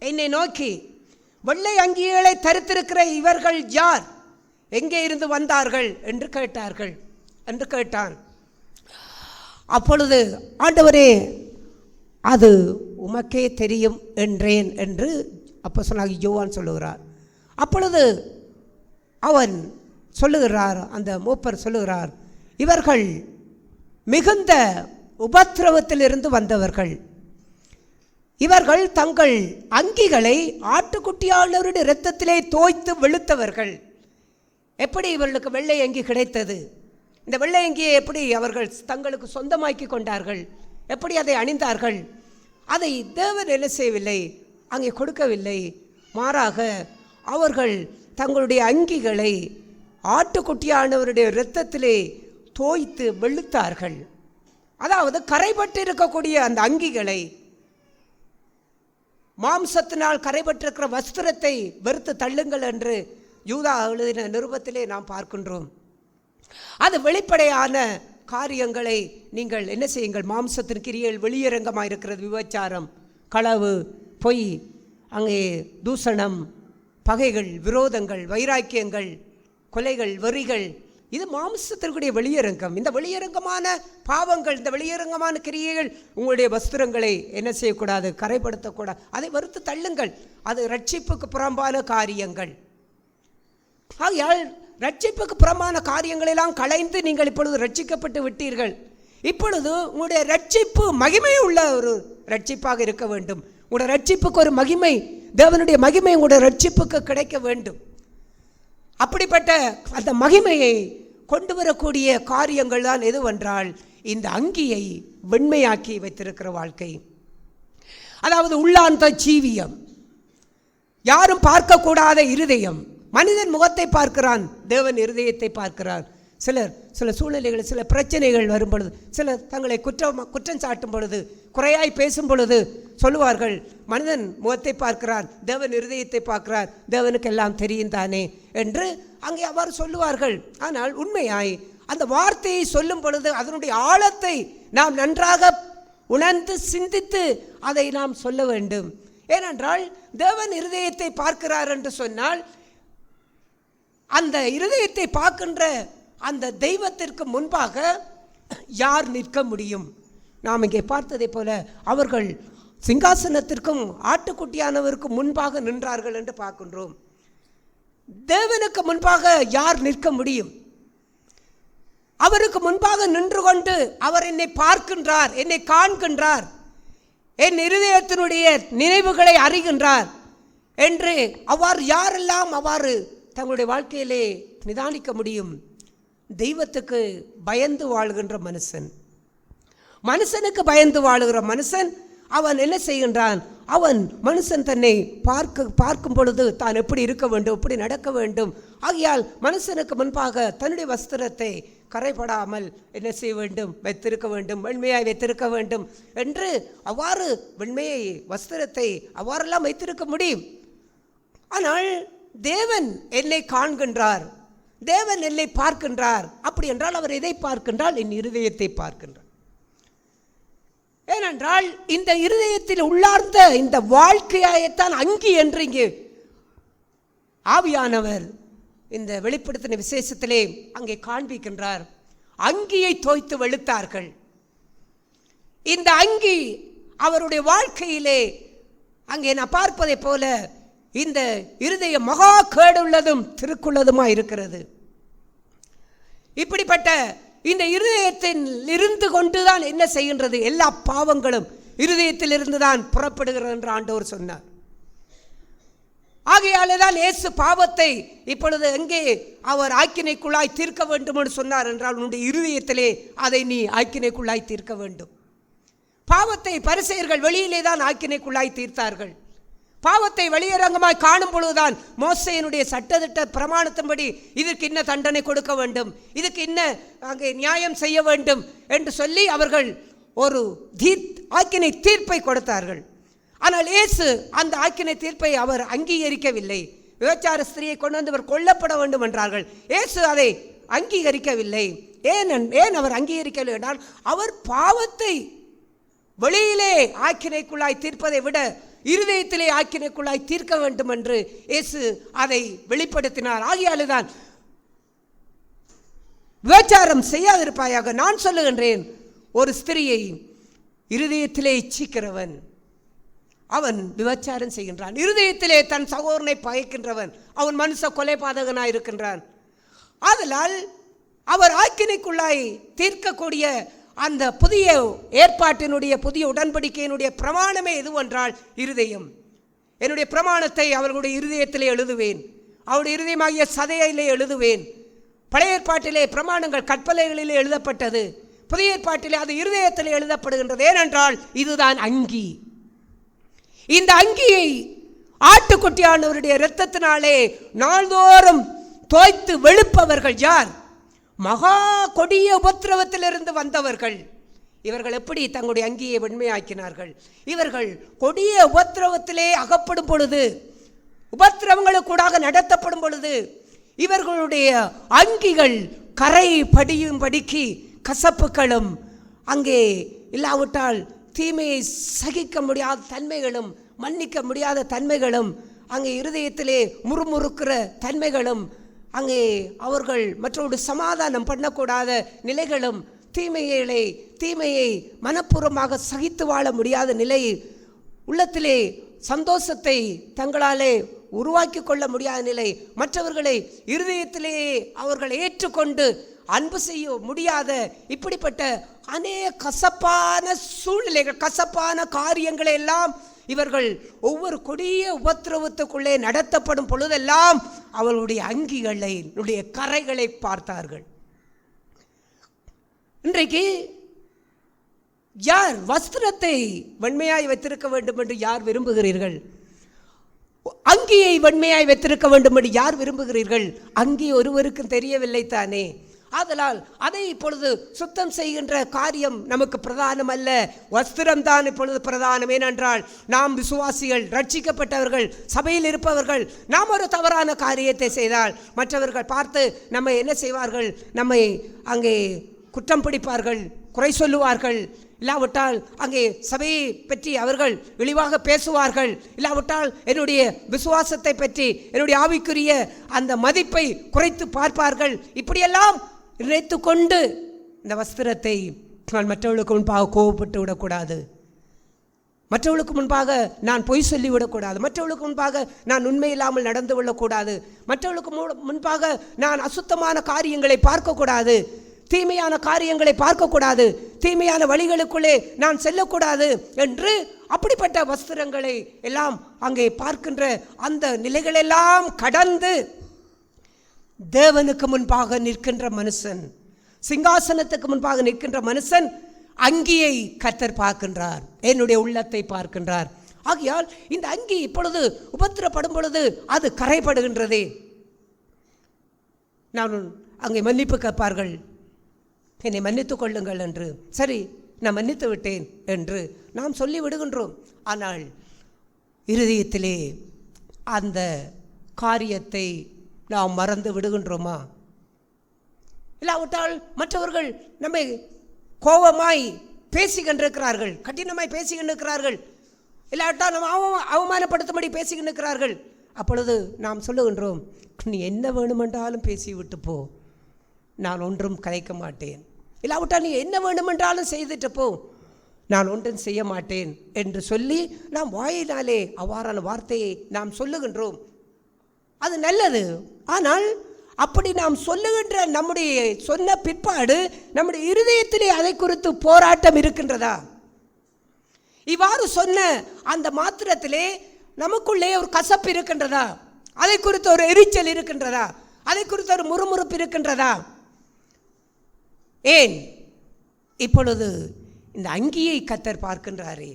என்னை நோக்கி, வெள்ளை அங்கிகளை தரித்திருக்கிற இவர்கள் யார், எங்கே இருந்து வந்தார்கள் என்று கேட்டான். அப்பொழுது ஆண்டவரே, அது உமக்கே தெரியும் என்றேன் என்று அப்போஸ்தலனாகிய யோவான் சொல்லுகிறார். அப்பொழுது அவன் சொல்லுகிறார், அந்த மூப்பர் சொல்லுகிறார், இவர்கள் மிகுந்த உபத்திரவத்திலிருந்து வந்தவர்கள். இவர்கள் தங்கள் அங்கிகளை ஆட்டுக்குட்டியானவருடைய இரத்தத்திலே தோய்த்து வெளுத்தவர்கள். எப்படி இவர்களுக்கு வெள்ளை அங்கி கிடைத்தது? இந்த வெள்ளை அங்கியை எப்படி அவர்கள் தங்களுக்கு சொந்தமாக்கி கொண்டார்கள்? எப்படி அதை அணிந்தார்கள்? அதை தேவன் என்ன செய்யவில்லை, அங்கே கொடுக்கவில்லை. மாறாக அவர்கள் தங்களுடைய அங்கிகளை ஆட்டுக்குட்டியானவருடைய இரத்தத்திலே தோய்த்து வெளுத்தார்கள். அதாவது கரைபட்டு இருக்கக்கூடிய அந்த அங்கிகளை, மாம்சத்தினால் கரைபட்டிருக்கிற வஸ்திரத்தை வெறுத்து தள்ளுங்கள் என்று யூதா எழுதின நிருபத்திலே நாம் பார்க்கின்றோம். அது வெளிப்படையான காரியங்களை நீங்கள் என்ன செய்யுங்கள், மாம்சத்தின் கிரியைகள் வெளியரங்கமாக இருக்கிறது. விபச்சாரம், களவு, பொய், அங்கே தூஷணம், பகைகள், விரோதங்கள், வைராக்கியங்கள், கொலைகள், வெறிகள், இது மாம்சத்திற்குரிய வெளியரங்கம். இந்த வெளியரங்கமான பாவங்கள், இந்த வெளியரங்கமான கிரியைகள் உங்களுடைய வஸ்திரங்களை என்ன செய்யக்கூடாது, கரைப்படுத்தக்கூடாது. அதை வெறுத்து தள்ளுங்கள். அது ரட்சிப்புக்கு புறம்பான காரியங்கள். ஆகையால் ரட்சிப்புக்கு புறம்பான காரியங்களெல்லாம் களைந்து நீங்கள் இப்பொழுது ரட்சிக்கப்பட்டு விட்டீர்கள். இப்பொழுது உங்களுடைய ரட்சிப்பு மகிமை உள்ள ஒரு ரட்சிப்பாக இருக்க வேண்டும். உங்களுடைய ரட்சிப்புக்கு ஒரு மகிமை, தேவனுடைய மகிமை உங்களுடைய ரட்சிப்புக்கு கிடைக்க வேண்டும். அப்படிப்பட்ட அந்த மகிமையை கொண்டு வரக்கூடிய காரியங்கள் தான் எதுவென்றால் இந்த அங்கியை வெண்மையாக்கி வைத்திருக்கிற வாழ்க்கை. அதாவது உள்ளார்ந்த ஜீவியம், யாரும் பார்க்கக்கூடாத இருதயம். மனிதன் முகத்தை பார்க்கிறான், தேவன் இருதயத்தை பார்க்கிறான். சில சூழ்நிலைகள், சில பிரச்சனைகள் வரும் பொழுது, சிலர் தங்களை குற்றம் சாட்டும் பொழுது, குறையாய் பேசும் பொழுது சொல்லுவார்கள், மனிதன் முகத்தை பார்க்கிறான், தேவன் இருதயத்தை பார்க்கிறார், தேவனுக்கு எல்லாம் தெரியும் தானே என்று அங்கே அவ்வாறு சொல்லுவார்கள். ஆனால் உண்மையாய் அந்த வார்த்தையை சொல்லும் பொழுது அதனுடைய ஆழத்தை நாம் நன்றாக உணர்ந்து சிந்தித்து அதை நாம் சொல்ல வேண்டும். ஏனென்றால் தேவன் இருதயத்தை பார்க்கிறார் என்று சொன்னால் அந்த இருதயத்தை பார்க்கின்ற அந்த தெய்வத்திற்கு முன்பாக யார் நிற்க முடியும்? நாம் இங்கே பார்த்ததை போல அவர்கள் சிங்காசனத்திற்கும் ஆட்டுக்குட்டியானவருக்கும் முன்பாக நின்றார்கள் என்று பார்க்கின்றோம். தேவனுக்கு முன்பாக யார் நிற்க முடியும்? அவருக்கு முன்பாக நின்று கொண்டு அவர் என்னை பார்க்கின்றார், என்னை காண்கின்றார், என் இருதயத்தினுடைய நினைவுகளை அறிகின்றார் என்று அவ்வாறு யாரெல்லாம் அவ்வாறு தங்களுடைய வாழ்க்கையிலே நிதானிக்க முடியும்? தெய்வத்துக்கு பயந்து வாழுகின்ற மனுஷன், மனுஷனுக்கு பயந்து வாழுகிற மனுஷன் அவன் என்ன செய்கின்றான்? அவன் மனுஷன் தன்னை பார்க்கும் பொழுது தான் எப்படி இருக்க வேண்டும், எப்படி நடக்க வேண்டும். ஆகையால் மனுஷனுக்கு முன்பாக தன்னுடைய வஸ்திரத்தை கரைபடாமல் என்ன செய்ய வேண்டும், வைத்திருக்க வேண்டும், வெண்மையாய் வைத்திருக்க வேண்டும் என்று அவ்வாறு வெண்மையை வஸ்திரத்தை அவ்வாறெல்லாம் வைத்திருக்க முடியும். ஆனால் தேவன் என்னை காண்கின்றார், தேவன் என்னை பார்க்கின்றார். அப்படி என்றால் அவர் எதை பார்க்கின்றால்? என் இருதயத்தை பார்க்கின்றார். ஏனென்றால் இந்த இருதயத்தில் உள்ளார்ந்த இந்த வாழ்க்கையாயத்தான் அங்கி என்று இங்கே ஆவியானவர் இந்த வெளிப்படுத்தின விசேஷத்திலே அங்கே காண்பிக்கின்றார். அங்கியை தோய்த்து வெளுத்தார்கள். இந்த அங்கி அவருடைய வாழ்க்கையிலே அங்கே நான் பார்ப்பதை போல இந்த இருதயம் மகா கேடுள்ளதும் திருக்குள்ளதுமா இருக்கிறது. இப்படிப்பட்ட இந்த இருதயத்தில் இருந்து கொண்டுதான் என்ன செய்கின்றது? எல்லா பாவங்களும் இருதயத்தில் இருந்துதான் புறப்படுகிறது என்று ஆண்டவர் சொன்னார். ஆகையாலே தான் இயேசு பாவத்தை இப்பொழுது எங்கே அவர் ஆக்கினைக்குள்ளாய் தீர்க்க வேண்டும் என்று சொன்னார் என்றால், உன்னுடைய இருதயத்திலே அதை நீ ஆக்கினைக்குள்ளாய் தீர்க்க வேண்டும். பாவத்தை பரிசேயர்கள் வெளியிலே தான் ஆக்கினைக்குள்ளாய் தீர்த்தார்கள். பாவத்தை வெளியரங்கமாய் காணும் பொழுதுதான் மோசேயினுடைய சட்டதிட்ட பிரமாணத்தின்படி இதற்கு இன்ன தண்டனை கொடுக்க வேண்டும், இதுக்கு இன்ன அங்கே நியாயம் செய்ய வேண்டும் என்று சொல்லி அவர்கள் ஒரு ஆக்கினை தீர்ப்பை கொடுத்தார்கள். ஆனால் இயேசு அந்த ஆக்கினை தீர்ப்பை அவர் அங்கீகரிக்கவில்லை. விபச்சார ஸ்திரியை கொண்டு வந்து அவர் கொல்லப்பட வேண்டும் என்றார்கள். இயேசு அதை அங்கீகரிக்கவில்லை. ஏன் அவர் அங்கீகரிக்கவில்லை என்றால், அவர் பாவத்தை வெளியிலே ஆக்கினைக்குள்ளாய் தீர்ப்பதை விட இருதயத்திலே ஆக்கினைக்குள்ளாய் தீர்க்க வேண்டும் என்று இயேசு அதை வெளிப்படுத்தினார். ஆகையால்தான் விபச்சாரம் செய்யாதிருப்பாயாக. நான் சொல்லுகின்றேன், ஒரு ஸ்திரியை இருதயத்திலே இச்சிக்கிறவன் அவன் விபச்சாரம் செய்கின்றான். இருதயத்திலே தன் சகோதரனை பகைக்கின்றவன் அவன் மனுஷ கொலைபாதகனாய் இருக்கின்றான். ஆதலால் அவர் ஆக்கினைக்குள்ளாய் தீர்க்கக்கூடிய அந்த புதிய ஏற்பாட்டினுடைய புதிய உடன்படிக்கையினுடைய பிரமாணமே எதுவென்றால் இருதயம். என்னுடைய பிரமாணத்தை அவர்களுடைய இருதயத்திலே எழுதுவேன், அவருடைய இருதயமாகிய சதையிலே எழுதுவேன். பழைய ஏற்பாட்டிலே பிரமாணங்கள் கற்பலைகளிலே எழுதப்பட்டது, புதிய ஏற்பாட்டிலே அது இருதயத்திலே எழுதப்படுகின்றது. ஏனென்றால் இதுதான் அங்கி. இந்த அங்கியை ஆட்டுக்குட்டியானவருடைய இரத்தத்தினாலே நாள்தோறும் தோய்த்து வெளுப்பவர்கள் யார்? மகா கொடிய உபத்திரவத்திலிருந்து வந்தவர்கள். இவர்கள் எப்படி தங்களுடைய அங்கியை வெண்மையாக்கினார்கள்? இவர்கள் கொடிய உபத்திரவத்திலே அகப்படும் பொழுது, உபத்திரவங்களுக்கூடாக நடத்தப்படும் பொழுது இவர்களுடைய அங்கிகள் கரை படியும்படிக்கு கசப்புகளும், அங்கே இல்லாவிட்டால் தீமையை சகிக்க முடியாத தன்மைகளும், மன்னிக்க முடியாத தன்மைகளும், அங்கே இருதயத்திலே முறுமுறுக்கிற தன்மைகளும், அங்கே அவர்கள் மற்றொரு சமாதானம் பண்ணக்கூடாத நிலைகளும், தீமையை மனப்பூர்வமாக சகித்து வாழ முடியாத நிலை, உள்ளத்திலே சந்தோஷத்தை தங்களாலே உருவாக்கி கொள்ள முடியாத நிலை, மற்றவர்களை இருதயத்திலேயே அவர்கள் ஏற்றுக்கொண்டு அன்பு செய்ய முடியாத இப்படிப்பட்ட அநேக கசப்பான சூழ்நிலைகள், கசப்பான காரியங்களை எல்லாம் இவர்கள் ஒவ்வொரு கொடிய உபத்திரவத்துக்குள்ளே நடத்தப்படும் பொழுதெல்லாம் அவர்களுடைய அங்கிகளை, கரைகளை பார்த்தார்கள். இன்றைக்கு யார் வஸ்திரத்தை வெண்மையாய் வைத்திருக்க வேண்டும் என்று யார் விரும்புகிறீர்கள்? அங்கியை வெண்மையாய் வைத்திருக்க வேண்டும் என்று யார் விரும்புகிறீர்கள்? அங்கி ஒருவருக்கும் தெரியவில்லை தானே. ஆதலால் அதை இப்பொழுது சுத்தம் செய்கின்ற காரியம் நமக்கு பிரதானம் அல்ல, வஸ்திரம்தான் இப்பொழுது பிரதானம். ஏனென்றால் நாம் விசுவாசிகள், ரட்சிக்கப்பட்டவர்கள், சபையில் இருப்பவர்கள், நாம் ஒரு தவறான காரியத்தை செய்தால் மற்றவர்கள் பார்த்து நம்மை என்ன செய்வார்கள்? நம்மை அங்கே குற்றம் பிடிப்பார்கள், குறை சொல்லுவார்கள். இல்லாவிட்டால் அங்கே சபையை பற்றி அவர்கள் இழிவாக பேசுவார்கள். இல்லாவிட்டால் என்னுடைய விசுவாசத்தை பற்றி, என்னுடைய ஆவிக்குரிய அந்த மதிப்பை குறைத்து பார்ப்பார்கள். இப்படியெல்லாம் நினைத்து கொண்டு இந்த வஸ்திரத்தை நான் மற்றவர்களுக்கு முன்பாக கோபப்பட்டு விடக்கூடாது, மற்றவர்களுக்கு முன்பாக நான் பொய் சொல்லிவிடக்கூடாது, மற்றவர்களுக்கு முன்பாக நான் உண்மை இல்லாமல் நடந்து கொள்ளக்கூடாது, மற்றவர்களுக்கு முன்பாக நான் அசுத்தமான காரியங்களை பார்க்கக்கூடாது, தீமையான காரியங்களை பார்க்கக்கூடாது, தீமையான வழிகளுக்குள்ளே நான் செல்லக்கூடாது என்று அப்படிப்பட்ட வஸ்திரங்களை எல்லாம் அங்கே பார்க்கின்ற அந்த நிலைகளெல்லாம் கடந்து தேவனுக்கு முன்பாக நிற்கின்ற மனுஷன், சிங்காசனத்துக்கு முன்பாக நிற்கின்ற மனுஷன் அங்கியை கர்த்தர் பார்க்கின்றார், என்னுடைய உள்ளத்தை பார்க்கின்றார். ஆகையால் இந்த அங்கி இப்பொழுது உபத்திரப்படும் பொழுது அது கரைப்படுகின்றது. நான் அங்கே மன்னிப்பு கேட்பார்கள், என்னை மன்னித்துக் கொள்ளுங்கள் என்று. சரி, நான் மன்னித்து விட்டேன் என்று நாம் சொல்லி விடுகின்றோம். ஆனால் இருதயத்திலே அந்த காரியத்தை நாம் மறந்து விடுகின்றோமா? இல்லாவிட்டால் மற்றவர்கள் நம்மை கோபமாய் பேசிக்கொண்டிருக்கிறார்கள், கடினமாய் பேசிக்கொண்டிருக்கிறார்கள், இல்லாவிட்டால் நம்ம அவமானப்படுத்தும்படி பேசிக்கொண்டிருக்கிறார்கள். அப்பொழுது நாம் சொல்லுகின்றோம், நீ என்ன வேணுமென்றாலும் பேசிவிட்டு போ, நான் ஒன்றும் கலைக்க மாட்டேன். இல்லாவிட்டால் நீ என்ன வேண்டுமென்றாலும் செய்துட்டு போ, நான் ஒன்றும் செய்ய மாட்டேன் என்று சொல்லி நாம் வாயினாலே அவ்வாறான வார்த்தையை நாம் சொல்லுகின்றோம். அது நல்லது. ஆனால் அப்படி நாம் சொல்லுகின்ற நம்முடைய சொன்ன பிற்பாடு நம்முடைய இருதயத்திலே அதை குறித்து போராட்டம் இருக்கின்றதா? இவ்வாறு சொன்ன அந்த மாத்திரத்திலே நமக்குள்ளே ஒரு கசப்பு இருக்கின்றதா? அதை குறித்து ஒரு எரிச்சல் இருக்கின்றதா? அதை குறித்து ஒரு முறுமுறுப்பு இருக்கின்றதா? ஏன் இப்பொழுது இந்த அங்கியை கர்த்தர் பார்க்கின்றாரே,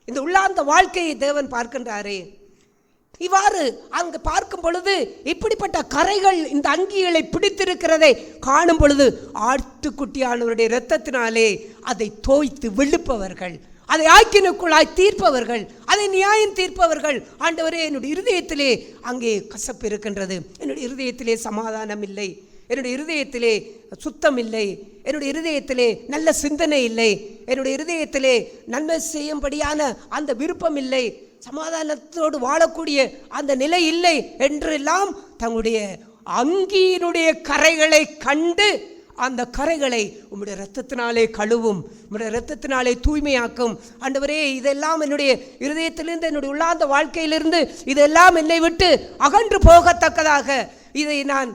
இந்த உள்ளார்ந்த வாழ்க்கையை தேவன் பார்க்கின்றாரே. இவ்வாறு அங்கு பார்க்கும் பொழுது இப்படிப்பட்ட கரைகள் இந்த அங்கிகளை பிடித்திருக்கிறதை காணும் பொழுது ஆட்டுக்குட்டியானவருடைய இரத்தத்தினாலே அதை தோய்த்து வெளுப்பவர்கள், அதை ஆக்கினுக்குள்ளாய் தீர்ப்பவர்கள், அதை நியாயம் தீர்ப்பவர்கள். ஆண்டவரே, என்னுடைய இருதயத்திலே அங்கே கசப்பு இருக்கின்றது, என்னுடைய இருதயத்திலே சமாதானம் இல்லை, என்னுடைய இருதயத்திலே சுத்தம் இல்லை, என்னுடைய இருதயத்திலே நல்ல சிந்தனை இல்லை, என்னுடைய இருதயத்திலே நன்மை செய்யும்படியான அந்த விருப்பம் இல்லை, சமாதானத்தோடு வாழக்கூடிய அந்த நிலை இல்லை என்றெல்லாம் தங்களுடைய அங்கியினுடைய கரைகளை கண்டு அந்த கரைகளை உம்முடைய இரத்தத்தினாலே கழுவும், உம்முடைய இரத்தத்தினாலே தூய்மையாக்கும். ஆண்டவரே, இதெல்லாம் என்னுடைய இருதயத்திலிருந்து, என்னுடைய உள்ளார்ந்த வாழ்க்கையிலிருந்து இதெல்லாம் என்னை விட்டு அகன்று போகத்தக்கதாக, இதை நான்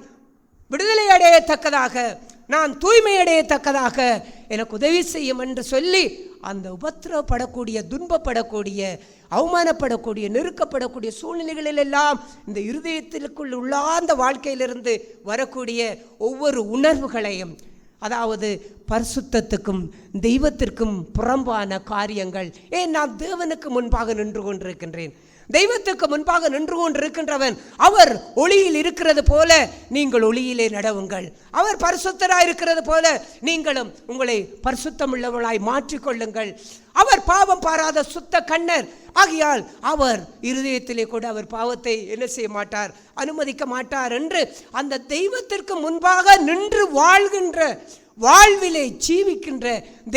விடுதலை அடையத்தக்கதாக, நான் தூய்மையடையத்தக்கதாக எனக்கு உதவி செய்யும் என்று சொல்லி அந்த உபத்திரவப்படக்கூடிய, துன்பப்படக்கூடிய, அவமானப்படக்கூடிய, நெருக்கப்படக்கூடிய சூழ்நிலைகளிலெல்லாம் இந்த இருதயத்திற்குள் உள்ளார்ந்த வாழ்க்கையிலிருந்து வரக்கூடிய ஒவ்வொரு உணர்வுகளையும், அதாவது பரிசுத்தத்துக்கும் தெய்வத்திற்கும் புறம்பான காரியங்கள், நான் தேவனுக்கு முன்பாக நின்று கொண்டிருக்கின்றேன், தெய்வத்துக்கு முன்பாக நின்று கொண்டிருக்கின்றவன் அவர் ஒளியில் இருக்கிறது போல நீங்கள் ஒளியிலே நடவுங்கள், அவர் பரிசுத்தராய் இருக்கிறது போல நீங்களும் உங்களை பரிசுத்தமுள்ளவர்களாய் மாற்றிக்கொள்ளுங்கள், அவர் பாவம் பாராத சுத்த கண்ணர் ஆகையால் அவர் இருதயத்திலே கூட அவர் பாவத்தை என்ன செய்ய மாட்டார், அனுமதிக்க மாட்டார் என்று அந்த தெய்வத்திற்கு முன்பாக நின்று வாழ்கின்ற, வாழ்விலே ஜீவிக்கின்ற,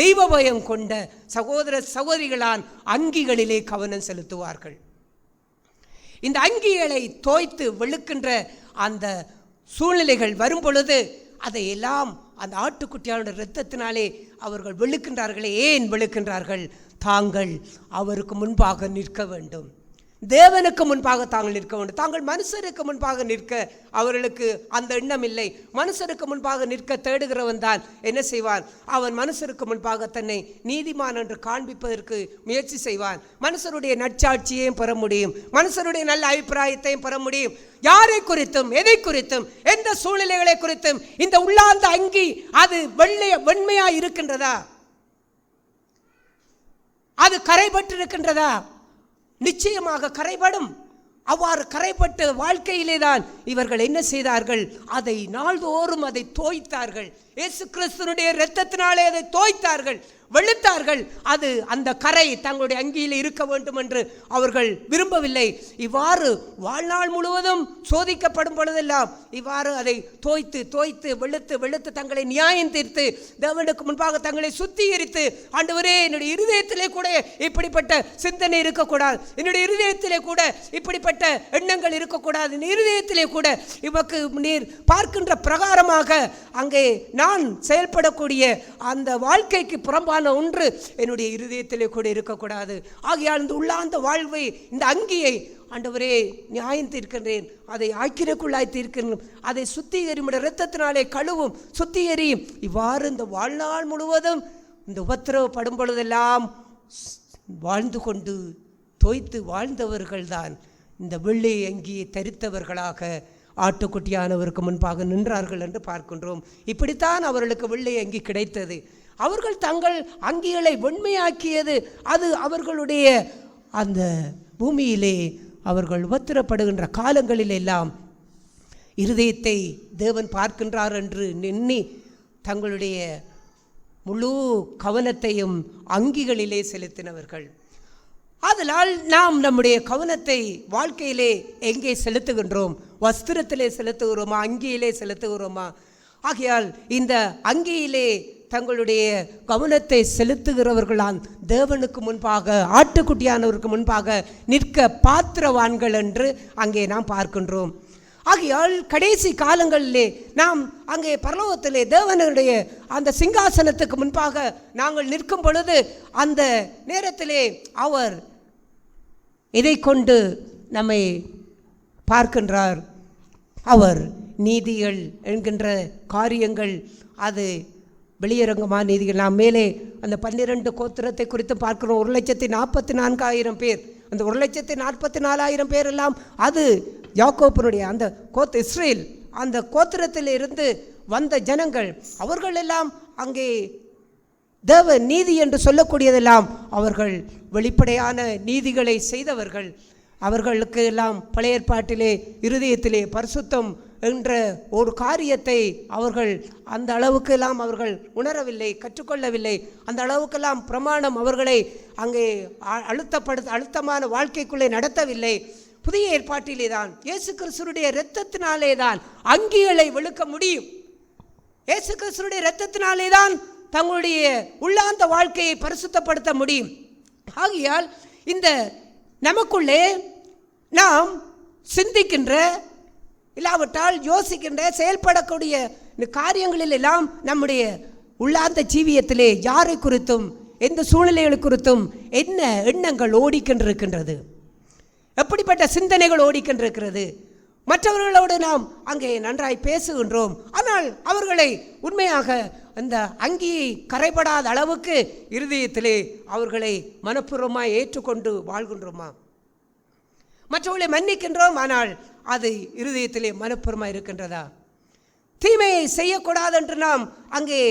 தெய்வ பயம் கொண்ட சகோதர சகோதரிகளான் அங்கிகளிலே கவனம் செலுத்துவார்கள். இந்த அங்கிகளை தோய்த்து வெளுக்கின்ற அந்த சூழ்நிலைகள் வரும் பொழுது அதையெல்லாம் அந்த ஆட்டுக்குட்டியான இரத்தத்தினாலே அவர்கள் வெளுக்கின்றார்களே. ஏன் வெளுக்கின்றார்கள்? தாங்கள் அவருக்கு முன்பாக நிற்க வேண்டும், தேவனுக்கு முன்பாக தாங்கள் நிற்க வேண்டும். தாங்கள் மனுஷருக்கு முன்பாக நிற்க அவர்களுக்கு அந்த எண்ணம் இல்லை. மனுஷருக்கு முன்பாக நிற்க தேடுகிறவன் தான் என்ன செய்வான்? அவன் மனுஷருக்கு முன்பாக தன்னை நீதிமான் என்று காண்பிப்பதற்கு முயற்சி செய்வான். மனுஷருடைய நற்சாட்சியையும் பெற முடியும், மனுஷருடைய நல்ல அபிப்பிராயத்தையும் பெற முடியும். யாரை குறித்தும், எதை குறித்தும், எந்த சூழ்நிலைகளை குறித்தும் இந்த உள்ளார்ந்த அங்கி அது வெண்மையா இருக்கின்றதா? அது கரைபட்டிருக்கின்றதா? நிச்சயமாக கரைபடும். அவ்வாறு கரைப்பட்ட வாழ்க்கையிலே தான் இவர்கள் என்ன செய்தார்கள்? அதை நாள்தோறும் அதை தோய்த்தார்கள். இயேசு கிறிஸ்துவினுடைய இரத்தத்தினாலே அதை தோய்த்தார்கள், வெளுத்தார்கள். அது அந்த கரை தங்களுடைய அங்கியில் இருக்க வேண்டும் என்று அவர்கள் விரும்பவில்லை. இவ்வாறு வாழ்நாள் முழுவதும் சோதிக்கப்படும் பொழுதெல்லாம் இவ்வாறு அதை தோய்த்து தோய்த்து வெளுத்து வெளுத்து தங்களை நியாயம் தீர்த்து தேவனுக்கு முன்பாக தங்களை சுத்திகரித்து, ஆண்டவரே என்னுடைய இருதயத்திலே கூட இப்படிப்பட்ட சிந்தனை இருக்கக்கூடாது, என்னுடைய இருதயத்திலே கூட இப்படிப்பட்ட எண்ணங்கள் இருக்கக்கூடாது, இந்த இருதயத்திலே கூட இவக்கு நீர் பார்க்கின்ற பிரகாரமாக அங்கே நான் செயல்படக்கூடிய அந்த வாழ்க்கைக்கு புறம்பான ஒன்று என்னுடைய இருதயத்திலே கூட இருக்கக்கூடாது. ஆகையால் இந்த உள்ளார்ந்த வாழ்வை, இந்த அங்கியை ஆண்டவரே நியாயம் தீர்க்கின்றேன், அதை ஆக்கிரக்குள்ளாய் தீர்க்கின்றேன், அதை சுத்திகரியும் இரத்தத்தினாலே கழுவும், சுத்திகரியும். இவ்வாறு இந்த வாழ்நாள் முழுவதும் இந்த உபத்திரவப்படும் பொழுதெல்லாம் வாழ்ந்து கொண்டு தோய்த்து வாழ்ந்தவர்கள்தான் இந்த வெள்ளை அங்கியை தரித்தவர்களாக ஆட்டுக்குட்டியானவருக்கு முன்பாக நின்றார்கள் என்று பார்க்கின்றோம். இப்படித்தான் அவர்களுக்கு வெள்ளை அங்கி கிடைத்தது. அவர்கள் தங்கள் அங்கிகளை வெண்மையாக்கியது அது அவர்களுடைய அந்த பூமியிலே அவர்கள் உபத்திரப்படுகின்ற காலங்களிலெல்லாம் இருதயத்தை தேவன் பார்க்கின்றார் என்று எண்ணி தங்களுடைய முழு கவனத்தையும் அங்கிகளிலே செலுத்தினவர்கள். அதனால் நாம் நம்முடைய கவனத்தை வாழ்க்கையிலே எங்கே செலுத்துகின்றோம்? வஸ்திரத்திலே செலுத்துகிறோமா, அங்கியிலே செலுத்துகிறோமா? ஆகையால் இந்த அங்கியிலே தங்களுடைய கவனத்தை செலுத்துகிறவர்களால் தேவனுக்கு முன்பாக, ஆட்டுக்குட்டியானவருக்கு முன்பாக நிற்க பாத்திரவான்கள் என்று அங்கே நாம் பார்க்கின்றோம். ஆகையால் கடைசி காலங்களிலே நாம் அங்கே பரலோகத்திலே தேவனுடைய அந்த சிங்காசனத்துக்கு முன்பாக நாங்கள் நிற்கும் பொழுது அந்த நேரத்திலே அவர் இதை கொண்டு நம்மை பார்க்கின்றார். அவர் நீதிகள் என்கின்ற காரியங்கள் அது வெளியரங்கமான நீதிகள். நாம் மேலே அந்த 12 கோத்திரத்தை குறித்து பார்க்கிறோம். 1,44,000 பேர், அந்த 1,44,000 பேர் எல்லாம் அது யாக்கோப்பினுடைய அந்த இஸ்ரேல் அந்த கோத்திரத்தில் இருந்து வந்த ஜனங்கள். அவர்கள் எல்லாம் அங்கே தேவ நீதி என்று சொல்லக்கூடியதெல்லாம் அவர்கள் வெளிப்படையான நீதிகளை செய்தவர்கள். அவர்களுக்கு எல்லாம் பழைய ஏற்பாட்டிலே இருதயத்திலே பரிசுத்தம் என்ற ஒரு காரியத்தை அவர்கள் அந்த அளவுக்கெல்லாம் அவர்கள் உணரவில்லை, கற்றுக்கொள்ளவில்லை. அந்த அளவுக்கெல்லாம் பிரமாணம் அவர்களை அங்கே அழுத்தமான வாழ்க்கைக்குள்ளே நடத்தவில்லை. புதிய ஏற்பாட்டிலே தான் இயேசு கிறிஸ்துவுடைய இரத்தத்தினாலே தான் அங்கிகளை வெளுக்க முடியும். இயேசு கிறிஸ்துவுடைய இரத்தத்தினாலே தான் தங்களுடைய உள்ளார்ந்த வாழ்க்கையை பரிசுத்தப்படுத்த முடியும். ஆகையால் இந்த நமக்குள்ளே நாம் சிந்திக்கின்ற, இல்லாவிட்டால் யோசிக்கின்ற, செயல்படக்கூடிய இந்த காரியங்களில் எல்லாம் நம்முடைய உள்ளார்ந்த ஜீவியத்திலே யாரை குறித்தும், எந்த சூழ்நிலைகள் குறித்தும் என்ன எண்ணங்கள் ஓடிக்கொண்டிருக்கின்றது, எப்படிப்பட்ட சிந்தனைகள் ஓடிக்கொண்டிருக்கிறது? மற்றவர்களோடு நாம் அங்கே நன்றாய் பேசுகின்றோம். ஆனால் அவர்களை உண்மையாக அந்த அங்கியை கரைபடாத அளவுக்கு இருதயத்திலே அவர்களை மனப்பூர்வமாய் ஏற்றுக்கொண்டு வாழ்கின்றோமா? மற்றவர்களை மன்னிக்கின்றோம், ஆனால் அது இருதயத்திலே மனப்பூர்வமாய் இருக்கின்றதா? தீமையை செய்யக்கூடாது என்று நாம் அங்கே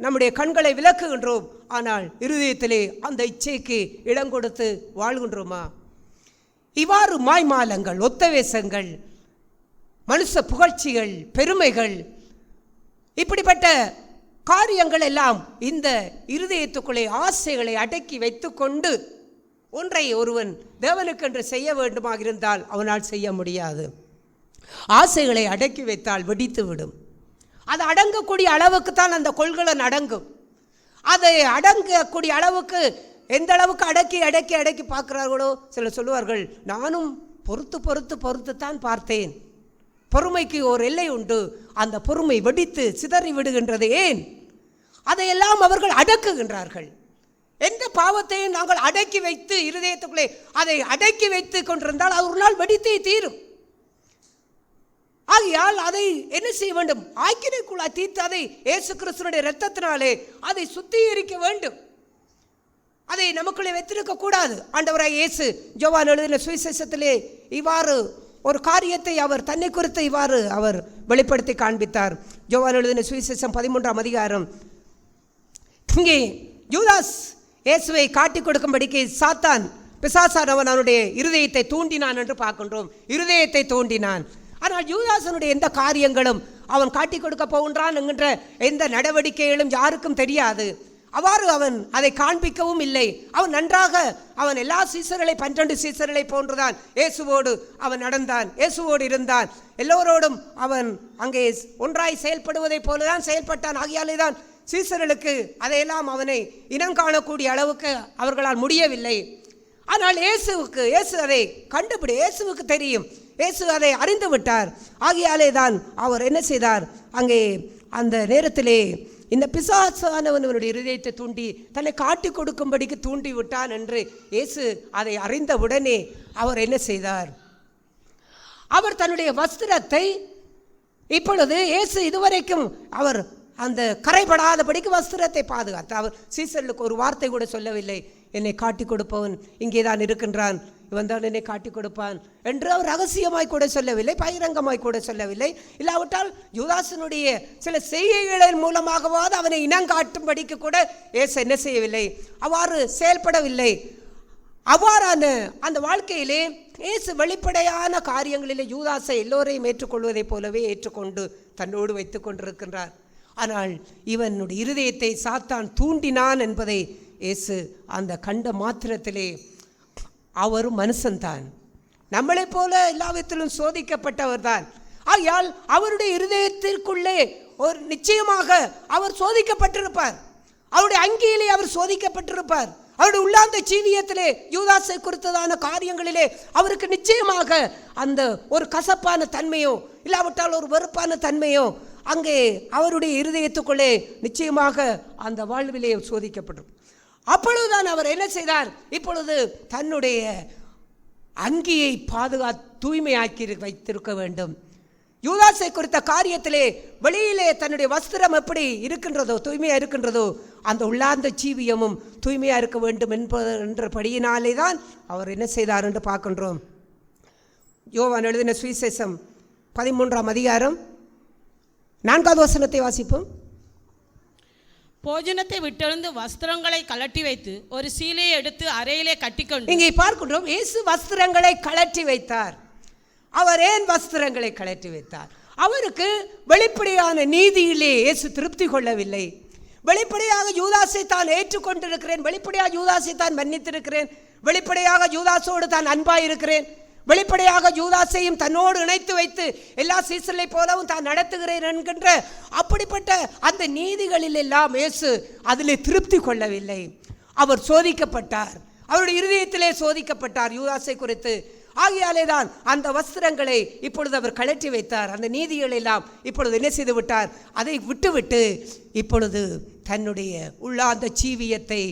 நம்முடைய கண்களை விலக்குகின்றோம், ஆனால் இருதயத்திலே அந்த இச்சைக்கு இடம் கொடுத்து வாழ்கின்றோமா? இவ்வாறு மாய்மாலங்கள், ஒத்தவேசங்கள், மனுஷ புகழ்ச்சிகள், பெருமைகள், இப்படிப்பட்ட காரியங்கள் எல்லாம் இந்த இருதயத்துக்குள்ளே ஆசைகளை அடக்கி வைத்துக்கொண்டு ஒன்றை ஒருவன் தேவனுக்கென்று செய்ய வேண்டுமாக இருந்தால் அவனால் செய்ய முடியாது. ஆசைகளை அடக்கி வைத்தால் வெடித்து விடும். அது அடங்கக்கூடிய அளவுக்கு தான் அந்த கொள்கலன் அடங்கும். அதை அடங்கக்கூடிய அளவுக்கு எந்த அளவுக்கு அடக்கி அடக்கி அடக்கி பார்க்கிறார்களோ, சிலர் சொல்லுவார்கள், நானும் பொறுத்து பொறுத்து பொறுத்து தான் பார்த்தேன். பொறுமைக்கு ஒரு எல்லை உண்டு. அந்த பொறுமை வெடித்து சிதறி விடுகின்றது. ஏன்? அதையெல்லாம் அவர்கள் அடக்குகின்றார்கள். எந்த பாவத்தையும் நாங்கள் அடக்கி வைத்து இருதயத்துக்குள்ளே அதை அடக்கி வைத்து கொண்டிருந்தால் அது ஒரு நாள் வெடித்தே தீரும். ஆகையால் அதை என்ன செய்ய வேண்டும்? ஆக்கினைக்குள்ளா தீர்த்து அதை இயேசு கிறிஸ்துவினுடைய இரத்தத்தினாலே அதை சுத்திகரிக்க வேண்டும். அதை நமக்குள்ளே வைத்திருக்க கூடாது. ஆண்டவராய் இயேசு யோவான் எழுதின சுவிசேஷத்திலே இவ்வாறு ஒரு காரியத்தை அவர் தன்னை குறித்து இவ்வாறு அவர் வெளிப்படுத்தி காண்பித்தார். யோவான் எழுதின சுவிசேஷம் 13ஆம் அதிகாரம். இங்கே யூதாஸ் இயேசுவை காட்டிக் கொடுக்கும்படிக்கு சாத்தான் பிசாசானவன் அவனுடைய இருதயத்தை தூண்டினான் என்று பார்க்கின்றோம். இருதயத்தை தூண்டினான். ஆனால் யூதாசனுடைய எந்த காரியங்களும் அவன் காட்டிக் கொடுக்க போகின்றான் என்கின்ற எந்த நடவடிக்கைகளும் யாருக்கும் தெரியாது. அவ்வாறு அவன் அதை காண்பிக்கவும் இல்லை. அவன் நன்றாக அவன் எல்லா சீசர்களை 12 சீசர்களை போன்றுதான் இயேசுவோடு அவன் நடந்தான், இயேசுவோடு இருந்தான். எல்லோரோடும் அவன் அங்கே ஒன்றாய் செயல்படுவதைப் போலதான் செயல்பட்டான். ஆகியாலே தான் சீசர்களுக்கு அதையெல்லாம் அவனை இனம் காணக்கூடிய அளவுக்கு அவர்களால் முடியவில்லை. ஆனால் இயேசு அதை கண்டுபிடி, இயேசுவுக்கு தெரியும், இயேசு அதை அறிந்து விட்டார். ஆகியாலே தான் அவர் என்ன செய்தார்? அங்கே அந்த நேரத்திலே இந்த பிசாசானவனுடைய இருதயத்தை தூண்டி தன்னை காட்டிக் கொடுக்கும்படிக்கு தூண்டி விட்டான் என்று இயேசு அதை அறிந்தவுடனே அவர் என்ன செய்தார்? அவர் தன்னுடைய வஸ்திரத்தை, இப்பொழுது இயேசு இதுவரைக்கும் அவர் அந்த கரைபடாதபடிக்கு வஸ்திரத்தை பாதுகாத்தார். அவர் சீசர்களுக்கு ஒரு வார்த்தை கூட சொல்லவில்லை, என்னை காட்டிக் கொடுப்பவன் இங்கே தான் இருக்கின்றான், இவன் தான் என்னை காட்டிக் கொடுப்பான் என்று அவர் ரகசியமாய் கூட சொல்லவில்லை, பகிரங்கமாய் கூட சொல்லவில்லை. இல்லாவிட்டால் யூதாசனுடைய சில செய்கைகளின் மூலமாகவாது அவனை இனங்காட்டும்படிக்கு கூட இயேசு என்ன செய்யவில்லை, அவ்வாறு செயல்படவில்லை. அவ்வாறான அந்த வாழ்க்கையிலே இயேசு வெளிப்படையான காரியங்களிலே யூதாசை எல்லோரையும் ஏற்றுக்கொள்வதைப் போலவே ஏற்றுக்கொண்டு தன்னோடு வைத்து கொண்டிருக்கின்றார். ஆனால் இவனுடைய இருதயத்தை சாத்தான் தூண்டினான் என்பதை இயேசு அந்த கண்ட மாத்திரத்திலே, அவரும் மனுஷன்தான், நம்மளைப் போல எல்லா விதத்திலும் சோதிக்கப்பட்டவர் தான். ஆகையால் அவருடைய இருதயத்திற்குள்ளே ஒரு நிச்சயமாக அவர் சோதிக்கப்பட்டிருப்பார். அவருடைய அங்கியிலே அவர் சோதிக்கப்பட்டிருப்பார். அவருடைய உள்ளாந்த ஜீவியத்திலே யூதாசை குறித்ததான காரியங்களிலே அவருக்கு நிச்சயமாக அந்த ஒரு கசப்பான தன்மையோ இல்லாவிட்டால் ஒரு வெறுப்பான தன்மையோ அங்கே அவருடைய இருதயத்துக்குள்ளே நிச்சயமாக அந்த வாழ்விலே சோதிக்கப்பட்டிருப்பார். அப்பொழுதுதான் அவர் என்ன செய்தார்? இப்பொழுது தன்னுடைய அங்கியை தூய்மையாக்கி வைத்திருக்க வேண்டும். யூதாசை குறித்த காரியத்திலே வெளியிலே தன்னுடைய வஸ்திரம் எப்படி இருக்கின்றதோ, தூய்மையாக இருக்கின்றதோ, அந்த உள்ளார்ந்த ஜீவியமும் தூய்மையாக இருக்க வேண்டும் என்றபடியினாலே தான் அவர் என்ன செய்தார் என்று பார்க்கின்றோம். யோவான் எழுதின சுவிசேஷம் 13ஆம் அதிகாரம் 4வது வசனத்தை வாசிப்போம். போஜனத்தை விட்டெழுந்து வஸ்திரங்களை கலட்டி வைத்து ஒரு சீலையை எடுத்து அறையிலே கட்டிக்கொண்டு. இங்கே பார்க்கின்றோம், இயேசு வஸ்திரங்களை கலட்டி வைத்தார். அவர் ஏன் வஸ்திரங்களை கலட்டி வைத்தார்? அவருக்கு வெளிப்படையான நீதியிலே இயேசு திருப்தி கொள்ளவில்லை. வெளிப்படையாக யூதாசை தான் ஏற்றுக்கொண்டிருக்கிறேன், வெளிப்படையாக யூதாசை தான் மன்னித்திருக்கிறேன், வெளிப்படையாக யூதாசோடு தான் அன்பாயிருக்கிறேன், வெளிப்படையாக யூதாசையும் தன்னோடு இணைத்து வைத்து எல்லா சீசர்களை போலவும் தான் நடத்துகிறேன் என்கின்ற அப்படிப்பட்ட அந்த நீதிகளில் எல்லாம் இயேசு அதிலே திருப்தி கொள்ளவில்லை. அவர் சோதிக்கப்பட்டார், அவருடைய இருதயத்திலே சோதிக்கப்பட்டார் யூதாசை குறித்து. ஆகையாலே தான் அந்த வஸ்திரங்களை இப்பொழுது அவர் கழற்றி வைத்தார். அந்த நீதிகள் எல்லாம் இப்பொழுது என்ன செய்து விட்டார்? அதை விட்டுவிட்டு இப்பொழுது தன்னுடைய உள்ளார்ந்த ஜீவியத்தை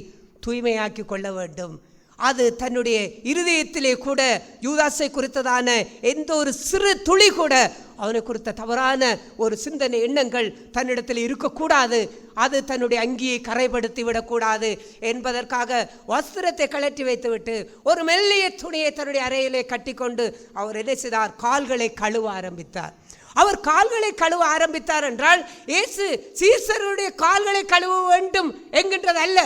தூய்மையாக்கி கொள்ள வேண்டும். அது தன்னுடைய இருதயத்திலே கூட யூதாசை குறித்ததான எந்த ஒரு சிறு துளி கூட அவனை குறித்த தவறான ஒரு சிந்தனை எண்ணங்கள் தன்னிடத்தில் இருக்கக்கூடாது. அது தன்னுடைய அங்கியை கரைப்படுத்தி விடக்கூடாது என்பதற்காக வஸ்திரத்தை கழற்றி வைத்துவிட்டு ஒரு மெல்லிய துணியை தன்னுடைய அறையிலே கட்டிக்கொண்டு அவர் என்ன செய்தார்? கால்களை கழுவ ஆரம்பித்தார். அவர் கால்களை கழுவ ஆரம்பித்தார் என்றால் இயேசு சீசருடைய கால்களை கழுவ வேண்டும் என்கின்றது அல்ல.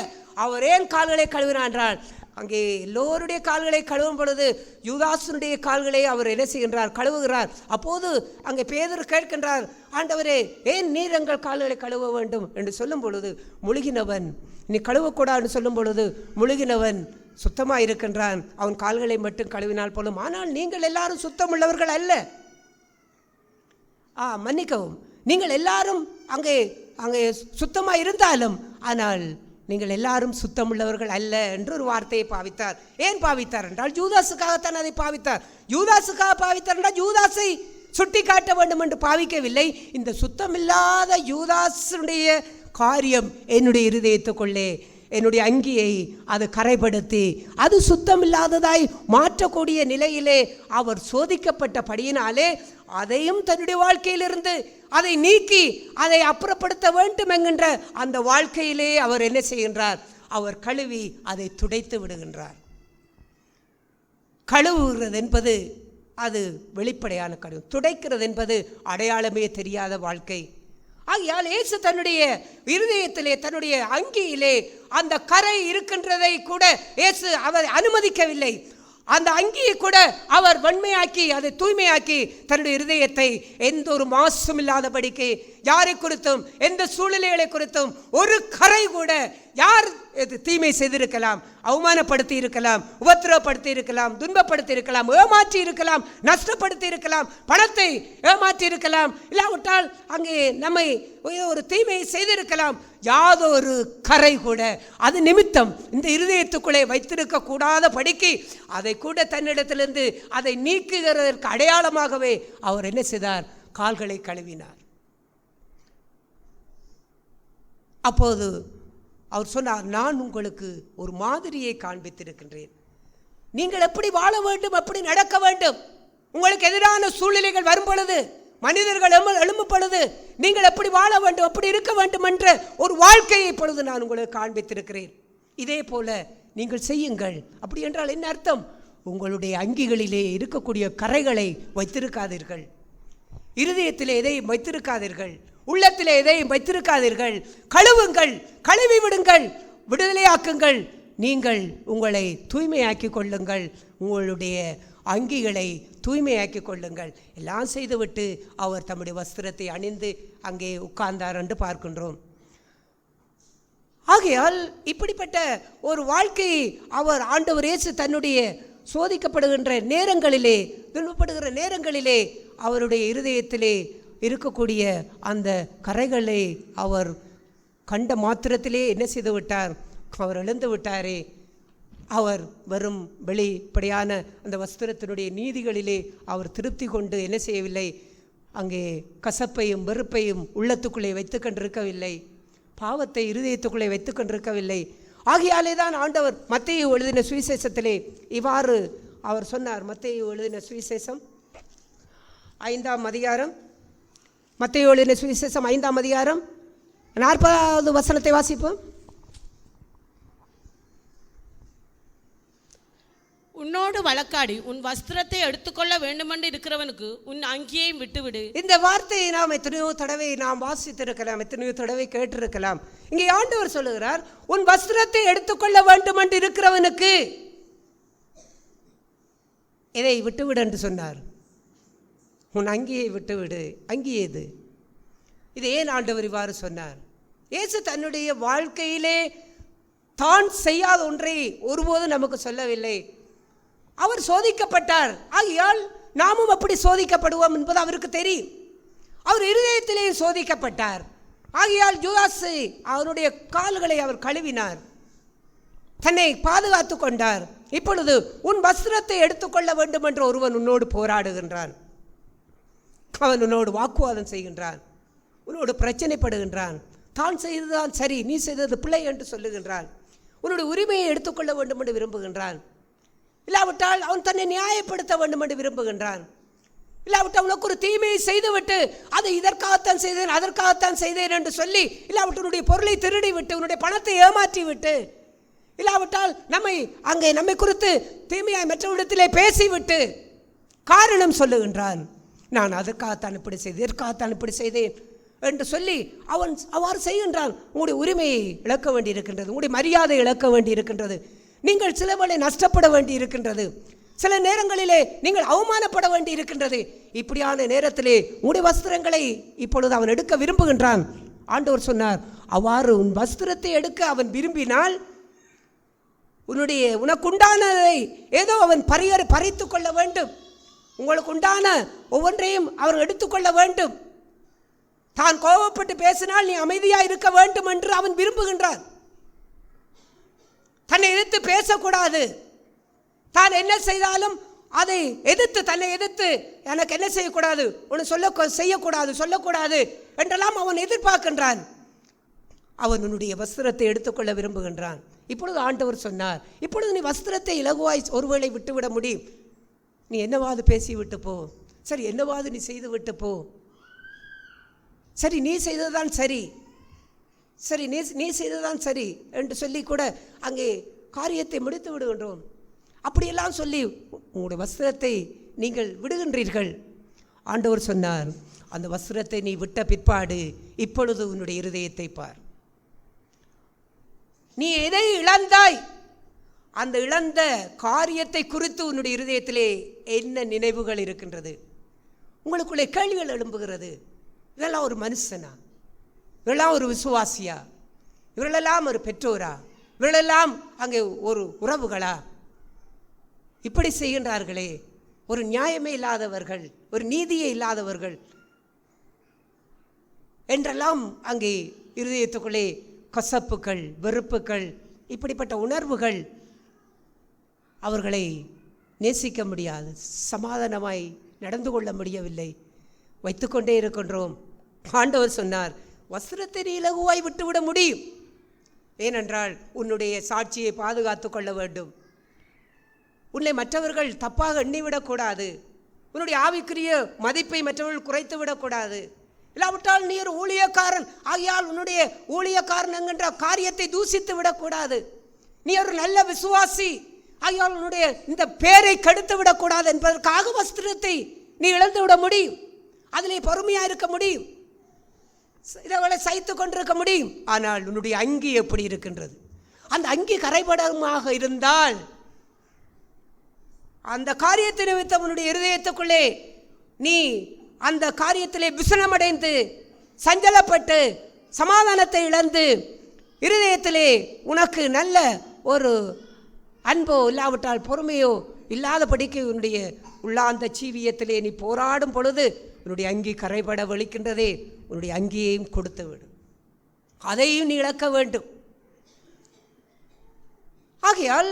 அவர் ஏன் கால்களை கழுவினார் என்றால், அங்கே எல்லோருடைய கால்களை கழுவும் பொழுது யூதாசனுடைய கால்களை அவர் என்ன செய்கின்றார்? கழுவுகிறார். அப்போது அங்கே பேதுரு கேட்கின்றார், ஆண்டவரே, ஏன் நீர் எங்கள் கால்களை கழுவ வேண்டும் என்று சொல்லும் பொழுது, முழுகினவன் நீ கழுவக்கூடாதுன்னு சொல்லும் பொழுது முழுகினவன் சுத்தமாக இருக்கின்றான், அவன் கால்களை மட்டும் கழுவினால் போலும். ஆனால் நீங்கள் எல்லாரும் சுத்தம் உள்ளவர்கள் அல்ல. மன்னிக்கவும், நீங்கள் எல்லாரும் அங்கே அங்கே சுத்தமாக இருந்தாலும் ஆனால் நீங்கள் எல்லாரும் சுத்தமுள்ளவர்கள் அல்ல என்று ஒரு வார்த்தையை பாவித்தார். ஏன் பாவித்தார் என்றால் யூதாசுக்காகத்தான் அதை பாவித்தார். யூதாசுக்காக பாவித்தார் என்றால் யூதாசை சுட்டி காட்ட வேண்டும் என்று பாவிக்கவில்லை. இந்த சுத்தமில்லாத யூதாசுடைய காரியம் என்னுடைய இருதயத்துக்குள்ளே என்னுடைய அங்கியை அது கரைப்படுத்தி அது சுத்தமில்லாததாய் மாற்றக்கூடிய நிலையிலே அவர் சோதிக்கப்பட்டபடியினாலே அதையும் தன்னுடைய வாழ்க்கையிலிருந்து அதை நீக்கி அதை அப்புறப்படுத்த வேண்டும் என்கின்ற அந்த வாழ்க்கையிலே அவர் என்ன செய்கின்றார்? அவர் கழுவி அதை துடைத்து விடுகின்றார். கழுவுகிறது என்பது அது வெளிப்படையான கழுவு, துடைக்கிறது என்பது அடையாளமே தெரியாத வாழ்க்கை. ஆகையால் இயேசு தன்னுடைய இருதயத்திலே தன்னுடைய அங்கியிலே அந்த கரை இருக்கின்றதை கூட இயேசு அவர் அனுமதிக்கவில்லை. அந்த அங்கியை கூட அவர் வெண்மையாக்கி அதை தூய்மையாக்கி தன்னுடைய இருதயத்தை எந்த ஒரு மாசும் இல்லாதபடிக்கு யாரை குறித்தும் எந்த சூழ்நிலைகளை குறித்தும் ஒரு கரை கூட யார் தீமை செய்திருக்கலாம், அவமானப்படுத்தி இருக்கலாம், உபத்திரவப்படுத்தி இருக்கலாம், துன்பப்படுத்தி இருக்கலாம், ஏமாற்றி இருக்கலாம், நஷ்டப்படுத்தி இருக்கலாம், பணத்தை ஏமாற்றி இருக்கலாம், இல்லாவிட்டால் அங்கே நம்மை ஒரு தீமையை செய்திருக்கலாம். யாதொரு கரை கூட அது நிமித்தம் இந்த இருதயத்துக்குள்ளே வைத்திருக்க கூடாத படிக்கு அதை கூட தன்னிடத்திலிருந்து அதை நீக்குகிறதற்கு அடையாளமாகவே அவர் என்ன செய்தார்? கால்களை கழுவினார். அப்போது அவர் சொன்னார், நான் உங்களுக்கு ஒரு மாதிரியை காண்பித்திருக்கின்றேன். நீங்கள் எப்படி வாழ வேண்டும், எப்படி நடக்க வேண்டும். உங்களுக்கு எதிரான சூழ்நிலைகள் வரும் பொழுது, மனிதர்கள் எழும்பும் பொழுது நீங்கள் எப்படி வாழ வேண்டும், எப்படி இருக்க வேண்டும் என்ற ஒரு வாழ்க்கையை இப்பொழுது நான் உங்களுக்கு காண்பித்திருக்கிறேன். இதே போல நீங்கள் செய்யுங்கள். அப்படி என்றால் என்ன அர்த்தம்? உங்களுடைய அங்கிகளிலே இருக்கக்கூடிய கரைகளை வைத்திருக்காதீர்கள், இருதயத்திலே எதையும் வைத்திருக்காதீர்கள், உள்ளத்திலே எதையும் வைத்திருக்காதீர்கள். கழுவுங்கள், கழுவி விடுங்கள், விடுதலையாக்குங்கள். நீங்கள் உங்களை தூய்மையாக்கி கொள்ளுங்கள், உங்களுடைய அங்கிகளை தூய்மையாக்கி கொள்ளுங்கள். எல்லாம் செய்துவிட்டு அவர் தம்முடைய வஸ்திரத்தை அணிந்து அங்கே உட்கார்ந்தார் என்று பார்க்கின்றோம். ஆகையால் இப்படிப்பட்ட ஒரு வாழ்க்கையை அவர் ஆண்டவர் இயேசு தன்னுடைய சோதிக்கப்படுகின்ற நேரங்களிலே, துன்பப்படுகிற நேரங்களிலே அவருடைய இருதயத்திலே இருக்கக்கூடிய அந்த கரைகளை அவர் கண்ட மாத்திரத்திலே என்ன செய்து விட்டார்? அவர் எழுந்து விட்டாரே. அவர் வெறும் வெளிப்படையான அந்த வஸ்திரத்தினுடைய நீதிகளிலே அவர் திருப்தி கொண்டு என்ன செய்யவில்லை? அங்கே கசப்பையும் வெறுப்பையும் உள்ளத்துக்குள்ளே வைத்து கொண்டிருக்கவில்லை, பாவத்தை இருதயத்துக்குள்ளே வைத்து கொண்டிருக்கவில்லை. ஆகையாலே தான் ஆண்டவர் மத்தேயு எழுதின சுவிசேஷத்திலே இவ்வாறு அவர் சொன்னார். மத்தேயு எழுதின சுவிசேஷம் 5ஆம் அதிகாரம், மத்தேயு எழுதின சுவிசேஷம் 5ஆம் அதிகாரம் 40வது வசனத்தை வாசிப்போம். உன்னோடு வழக்காடி உன் வஸ்திரத்தை எடுத்துக்கொள்ள வேண்டுமென்று இருக்கிறவனுக்கு உன் அங்கியை விட்டுவிடு. இந்த வார்த்தையை நாம் எத்தனையோ தடவை நாம் வாசித்திருக்கலாம், எத்தனையோ தடவை கேட்டிருக்கலாம். இங்கே ஆண்டவர் சொல்லுகிறார், உன் வஸ்திரத்தை எடுத்துக்கொள்ள வேண்டுமென்று இருக்கிறவனுக்கு இதை விட்டுவிடு என்று சொன்னார். உன் அங்கியை விட்டுவிடு. அங்கி எது? இது ஏன் ஆண்டவர் இவ்வாறு சொன்னார்? இயேசு தன்னுடைய வாழ்க்கையிலே தான் செய்யாத ஒன்றை ஒருபோதும் நமக்கு சொல்லவில்லை. அவர் சோதிக்கப்பட்டார். ஆகையால் நாமும் அப்படி சோதிக்கப்படுவோம் என்பது அவருக்கு தெரியும். அவர் இருதயத்திலே சோதிக்கப்பட்டார். ஆகையால் யூதாசு அவருடைய கால்களை அவர் கழுவினார், தன்னை பாதுகாத்து கொண்டார். இப்பொழுது உன் வஸ்திரத்தை எடுத்துக்கொள்ள வேண்டும் என்று ஒருவன் உன்னோடு போராடுகின்றான், அவன் உன்னோடு வாக்குவாதம் செய்கின்றான், உன்னோடு பிரச்சனைப்படுகின்றான், தான் செய்ததுதான் சரி, நீ செய்தது பிள்ளை என்று சொல்லுகின்றான். உன்னுடைய உரிமையை எடுத்துக்கொள்ள வேண்டும் என்று விரும்புகின்றான். இல்லாவிட்டால் அவன் தன்னை நியாயப்படுத்த வேண்டும் என்று விரும்புகின்றான். இல்லாவிட்டால் உனக்கு ஒரு தீமையை செய்துவிட்டு அதை இதற்காகத்தான் செய்தேன் அதற்காகத்தான் செய்தேன் என்று சொல்லி, இல்லாவிட்டு உன்னுடைய பொருளை திருடி விட்டு உன்னுடைய பணத்தை ஏமாற்றி விட்டு, இல்லாவிட்டால் நம்மை குறித்து தீமையாய் மற்றவரிடத்திலே பேசிவிட்டு காரணம் சொல்லுகின்றான். நான் அதற்காகத்தான் இப்படி செய்தேன் இதற்காகத்தான் இப்படி செய்தேன் என்று சொல்லி அவன் அவ்வாறு செய்கின்றான். உங்களுடைய உரிமையை இழக்க வேண்டி இருக்கின்றது, உங்களுடைய மரியாதை இழக்க வேண்டி இருக்கின்றது, நீங்கள் சிலவளை நஷ்டப்பட வேண்டி இருக்கின்றது, சில நேரங்களிலே நீங்கள் அவமானப்பட வேண்டி இருக்கின்றது. இப்படியான நேரத்திலே உன்னுடைய வஸ்திரங்களை இப்பொழுது அவன் எடுக்க விரும்புகின்றான். ஆண்டவர் சொன்னார், அவ்வாறு உன் வஸ்திரத்தை எடுக்க அவன் விரும்பினால் உனக்குண்டானதை ஏதோ அவன் பறித்து கொள்ள வேண்டும். உங்களுக்கு உண்டான ஒவ்வொன்றையும் அவர் எடுத்துக்கொள்ள வேண்டும். தான் கோபப்பட்டு பேசினால் நீ அமைதியாக இருக்க வேண்டும் என்று அவன் விரும்புகின்றான். தன்னை எதிர்த்து பேசக்கூடாது, தான் என்ன செய்தாலும் அதை எதிர்த்து தன்னை எதிர்த்து எனக்கு என்ன செய்யக்கூடாது சொல்லக்கூடாது என்றெல்லாம் அவன் எதிர்பார்க்கின்றான். அவன் உன்னுடைய வஸ்திரத்தை எடுத்துக்கொள்ள விரும்புகின்றான். இப்பொழுது ஆண்டவர் சொன்னார், இப்பொழுது நீ வஸ்திரத்தை இலகுவாய் ஒருவேளை விட்டுவிட முடியும். நீ என்னவாது பேசி விட்டு போ, சரி என்னவாது நீ செய்து விட்டு போ, சரி நீ செய்ததுதான் சரி, சரி நீ செய்ததுதான் சரி என்று சொல்லி கூட அங்கே காரியத்தை முடித்து விடுகின்றோம். அப்படியெல்லாம் சொல்லி உங்களுடைய வஸ்திரத்தை நீங்கள் விடுகின்றீர்கள். ஆண்டவர் சொன்னார், அந்த வஸ்திரத்தை நீ விட்ட பிற்பாடு இப்பொழுது உன்னுடைய இருதயத்தை பார். நீ எதை இழந்தாய், அந்த இழந்த காரியத்தை குறித்து உன்னுடைய இருதயத்திலே என்ன நினைவுகள் இருக்கின்றது? உங்களுக்குள்ளே கேள்விகள் எழும்புகிறது. இதெல்லாம் ஒரு மனுஷனா? இவரெல்லாம் ஒரு விசுவாசியா? இவர்களெல்லாம் ஒரு பெற்றோரா? இவர்களெல்லாம் அங்கே ஒரு உறவுகளா? இப்படி செய்கின்றார்களே, ஒரு நியாயமே இல்லாதவர்கள், ஒரு நீதியே இல்லாதவர்கள் என்றெல்லாம் அங்கே இருதயத்துக்குள்ளே கசப்புகள், வெறுப்புகள், இப்படிப்பட்ட உணர்வுகள் அவர்களை நேசிக்க முடியாது, சமாதானமாய் நடந்து கொள்ள முடியவில்லை, வைத்துக்கொண்டே இருக்கின்றோம். ஆண்டவர் சொன்னார், வஸ்திரத்தை இலகுவாய் விட்டுவிட முடியும். ஏனென்றால் உன்னுடைய சாட்சியை பாதுகாத்து கொள்ள வேண்டும். உன்னை மற்றவர்கள் தப்பாக எண்ணிவிடக்கூடாது. உன்னுடைய ஆவிக்குரிய மதிப்பை மற்றவர்கள் குறைத்து விடக்கூடாது. இல்லாவிட்டால் நீ ஒரு ஊழியக்காரன் ஆகியால் உன்னுடைய ஊழியக்காரன் என்கின்ற காரியத்தை தூசித்து விடக்கூடாது. நீ ஒரு நல்ல விசுவாசி ஆகியால் உன்னுடைய இந்த பேரை கெடுத்து விடக்கூடாது என்பதற்காக வஸ்திரத்தை நீ இழந்து விட முடியும். அதிலே பொறுமையாக இருக்க முடியும், இதை சைத்து கொண்டிருக்க முடியும். ஆனால் உன்னுடைய அங்கி எப்படி இருக்கின்றது? அந்த அங்கி கரைபடமாக இருந்தால் அந்த காரியத்தை நிமித்தம் உன்னுடைய இருதயத்துக்குள்ளே நீ அந்த காரியத்திலே விசனமடைந்து சஞ்சலப்பட்டு சமாதானத்தை இழந்து இருதயத்திலே உனக்கு நல்ல ஒரு அன்போ இல்லாவிட்டால் பொறுமையோ இல்லாதபடிக்கு உன்னுடைய உள்ளாந்த ஜீவியத்திலே நீ போராடும் பொழுது உன்னுடைய அங்கி கரைபட வலிக்கின்றதே, உன்னுடைய அங்கியையும் கொடுத்து விடு, அதையும் நீ இழக்க வேண்டும். ஆகையால்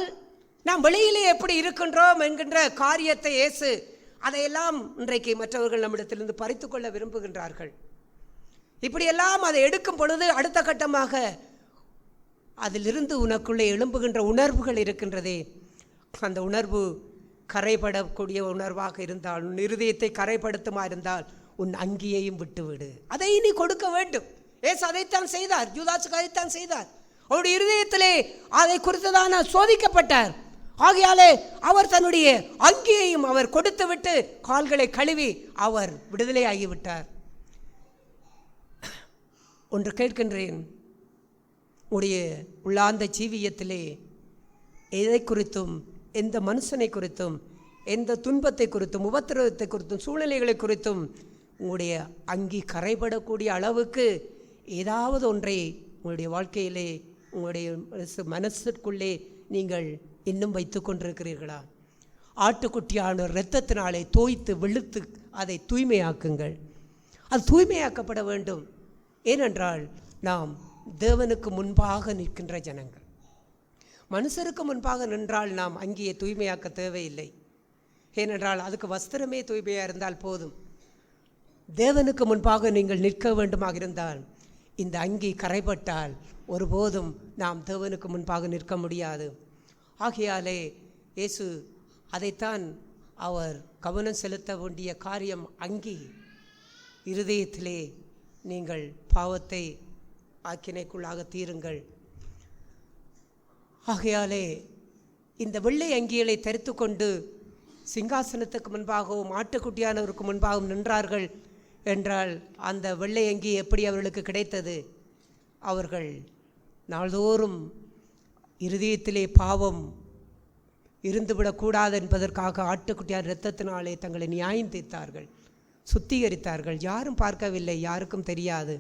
நாம் வெளியிலே எப்படி இருக்கின்றோம் என்கின்ற காரியத்தை இயேசு அதையெல்லாம் இன்றைக்கு மற்றவர்கள் நம்மிடத்திலிருந்து பறித்து கொள்ள விரும்புகின்றார்கள். இப்படியெல்லாம் அதை எடுக்கும் பொழுது அடுத்த கட்டமாக அதிலிருந்து உனக்குள்ளே எழும்புகின்ற உணர்வுகள் இருக்கின்றதே, அந்த உணர்வு கரைபடக்கூடிய உணர்வாக இருந்தால், உன் இருதயத்தை கரைப்படுத்துமா இருந்தால் உன் அங்கியையும் விட்டுவிடு, அதை நீ கொடுக்க வேண்டும். ஏசு அதைத்தான் செய்தார், யூதாசுக்கு அதைத்தான் செய்தார். அவருடைய இருதயத்திலே அதை குறித்துதான சோதிக்கப்பட்டார். ஆகையாலே அவர் தன்னுடைய அங்கியையும் அவர் கொடுத்து விட்டு கால்களை கழுவி அவர் விடுதலை ஆகிவிட்டார். ஒன்று கேட்கின்றேன், உடைய உள்ளாந்த ஜீவியத்திலே எதை குறித்தும், எந்த மனுஷனை குறித்தும், எந்த துன்பத்தை குறித்தும், உபத்திரவத்தை குறித்தும், சூழ்நிலைகளை குறித்தும் உங்களுடைய அங்கி கரைபடக்கூடிய அளவுக்கு ஏதாவது ஒன்றை உங்களுடைய வாழ்க்கையிலே, உங்களுடைய மனசுக்குள்ளே நீங்கள் இன்னும் வைத்து கொண்டிருக்கிறீர்களா? ஆட்டுக்குட்டியான இரத்தத்தினாலே தோய்த்து வெளுத்து அதை தூய்மையாக்குங்கள். அது தூய்மையாக்கப்பட வேண்டும். ஏனென்றால் நாம் தேவனுக்கு முன்பாக நிற்கின்ற ஜனங்கள். மனுஷருக்கு முன்பாக நின்றால் நாம் அங்கேயே தூய்மையாக்க தேவையில்லை. ஏனென்றால் அதுக்கு வஸ்திரமே தூய்மையாக இருந்தால் போதும். தேவனுக்கு முன்பாக நீங்கள் நிற்க வேண்டுமாக இருந்தால் இந்த அங்கி கரைபட்டால் ஒருபோதும் நாம் தேவனுக்கு முன்பாக நிற்க முடியாது. ஆகையாலே இயேசு அதைத்தான் அவர் கவனம் செலுத்த வேண்டிய காரியம். அங்கி இருதயத்திலே நீங்கள் பாவத்தை ஆக்கினைக்குள்ளாக தீருங்கள். ஆகையாலே இந்த வெள்ளை அங்கிகளை தரித்து கொண்டு சிங்காசனத்துக்கு முன்பாகவும் ஆட்டுக்குட்டியானவருக்கு முன்பாகவும் நின்றார்கள் என்றால் அந்த வெள்ளை அங்கி எப்படி அவர்களுக்கு கிடைத்தது? அவர்கள் நாள்தோறும் இருதயத்திலே பாவம் இருந்துவிடக்கூடாது என்பதற்காக ஆட்டுக்குட்டியார் இரத்தத்தினாலே தங்களை நியாயம் தீர்த்தார்கள், சுத்திகரித்தார்கள். யாரும் பார்க்கவில்லை, யாருக்கும் தெரியாது.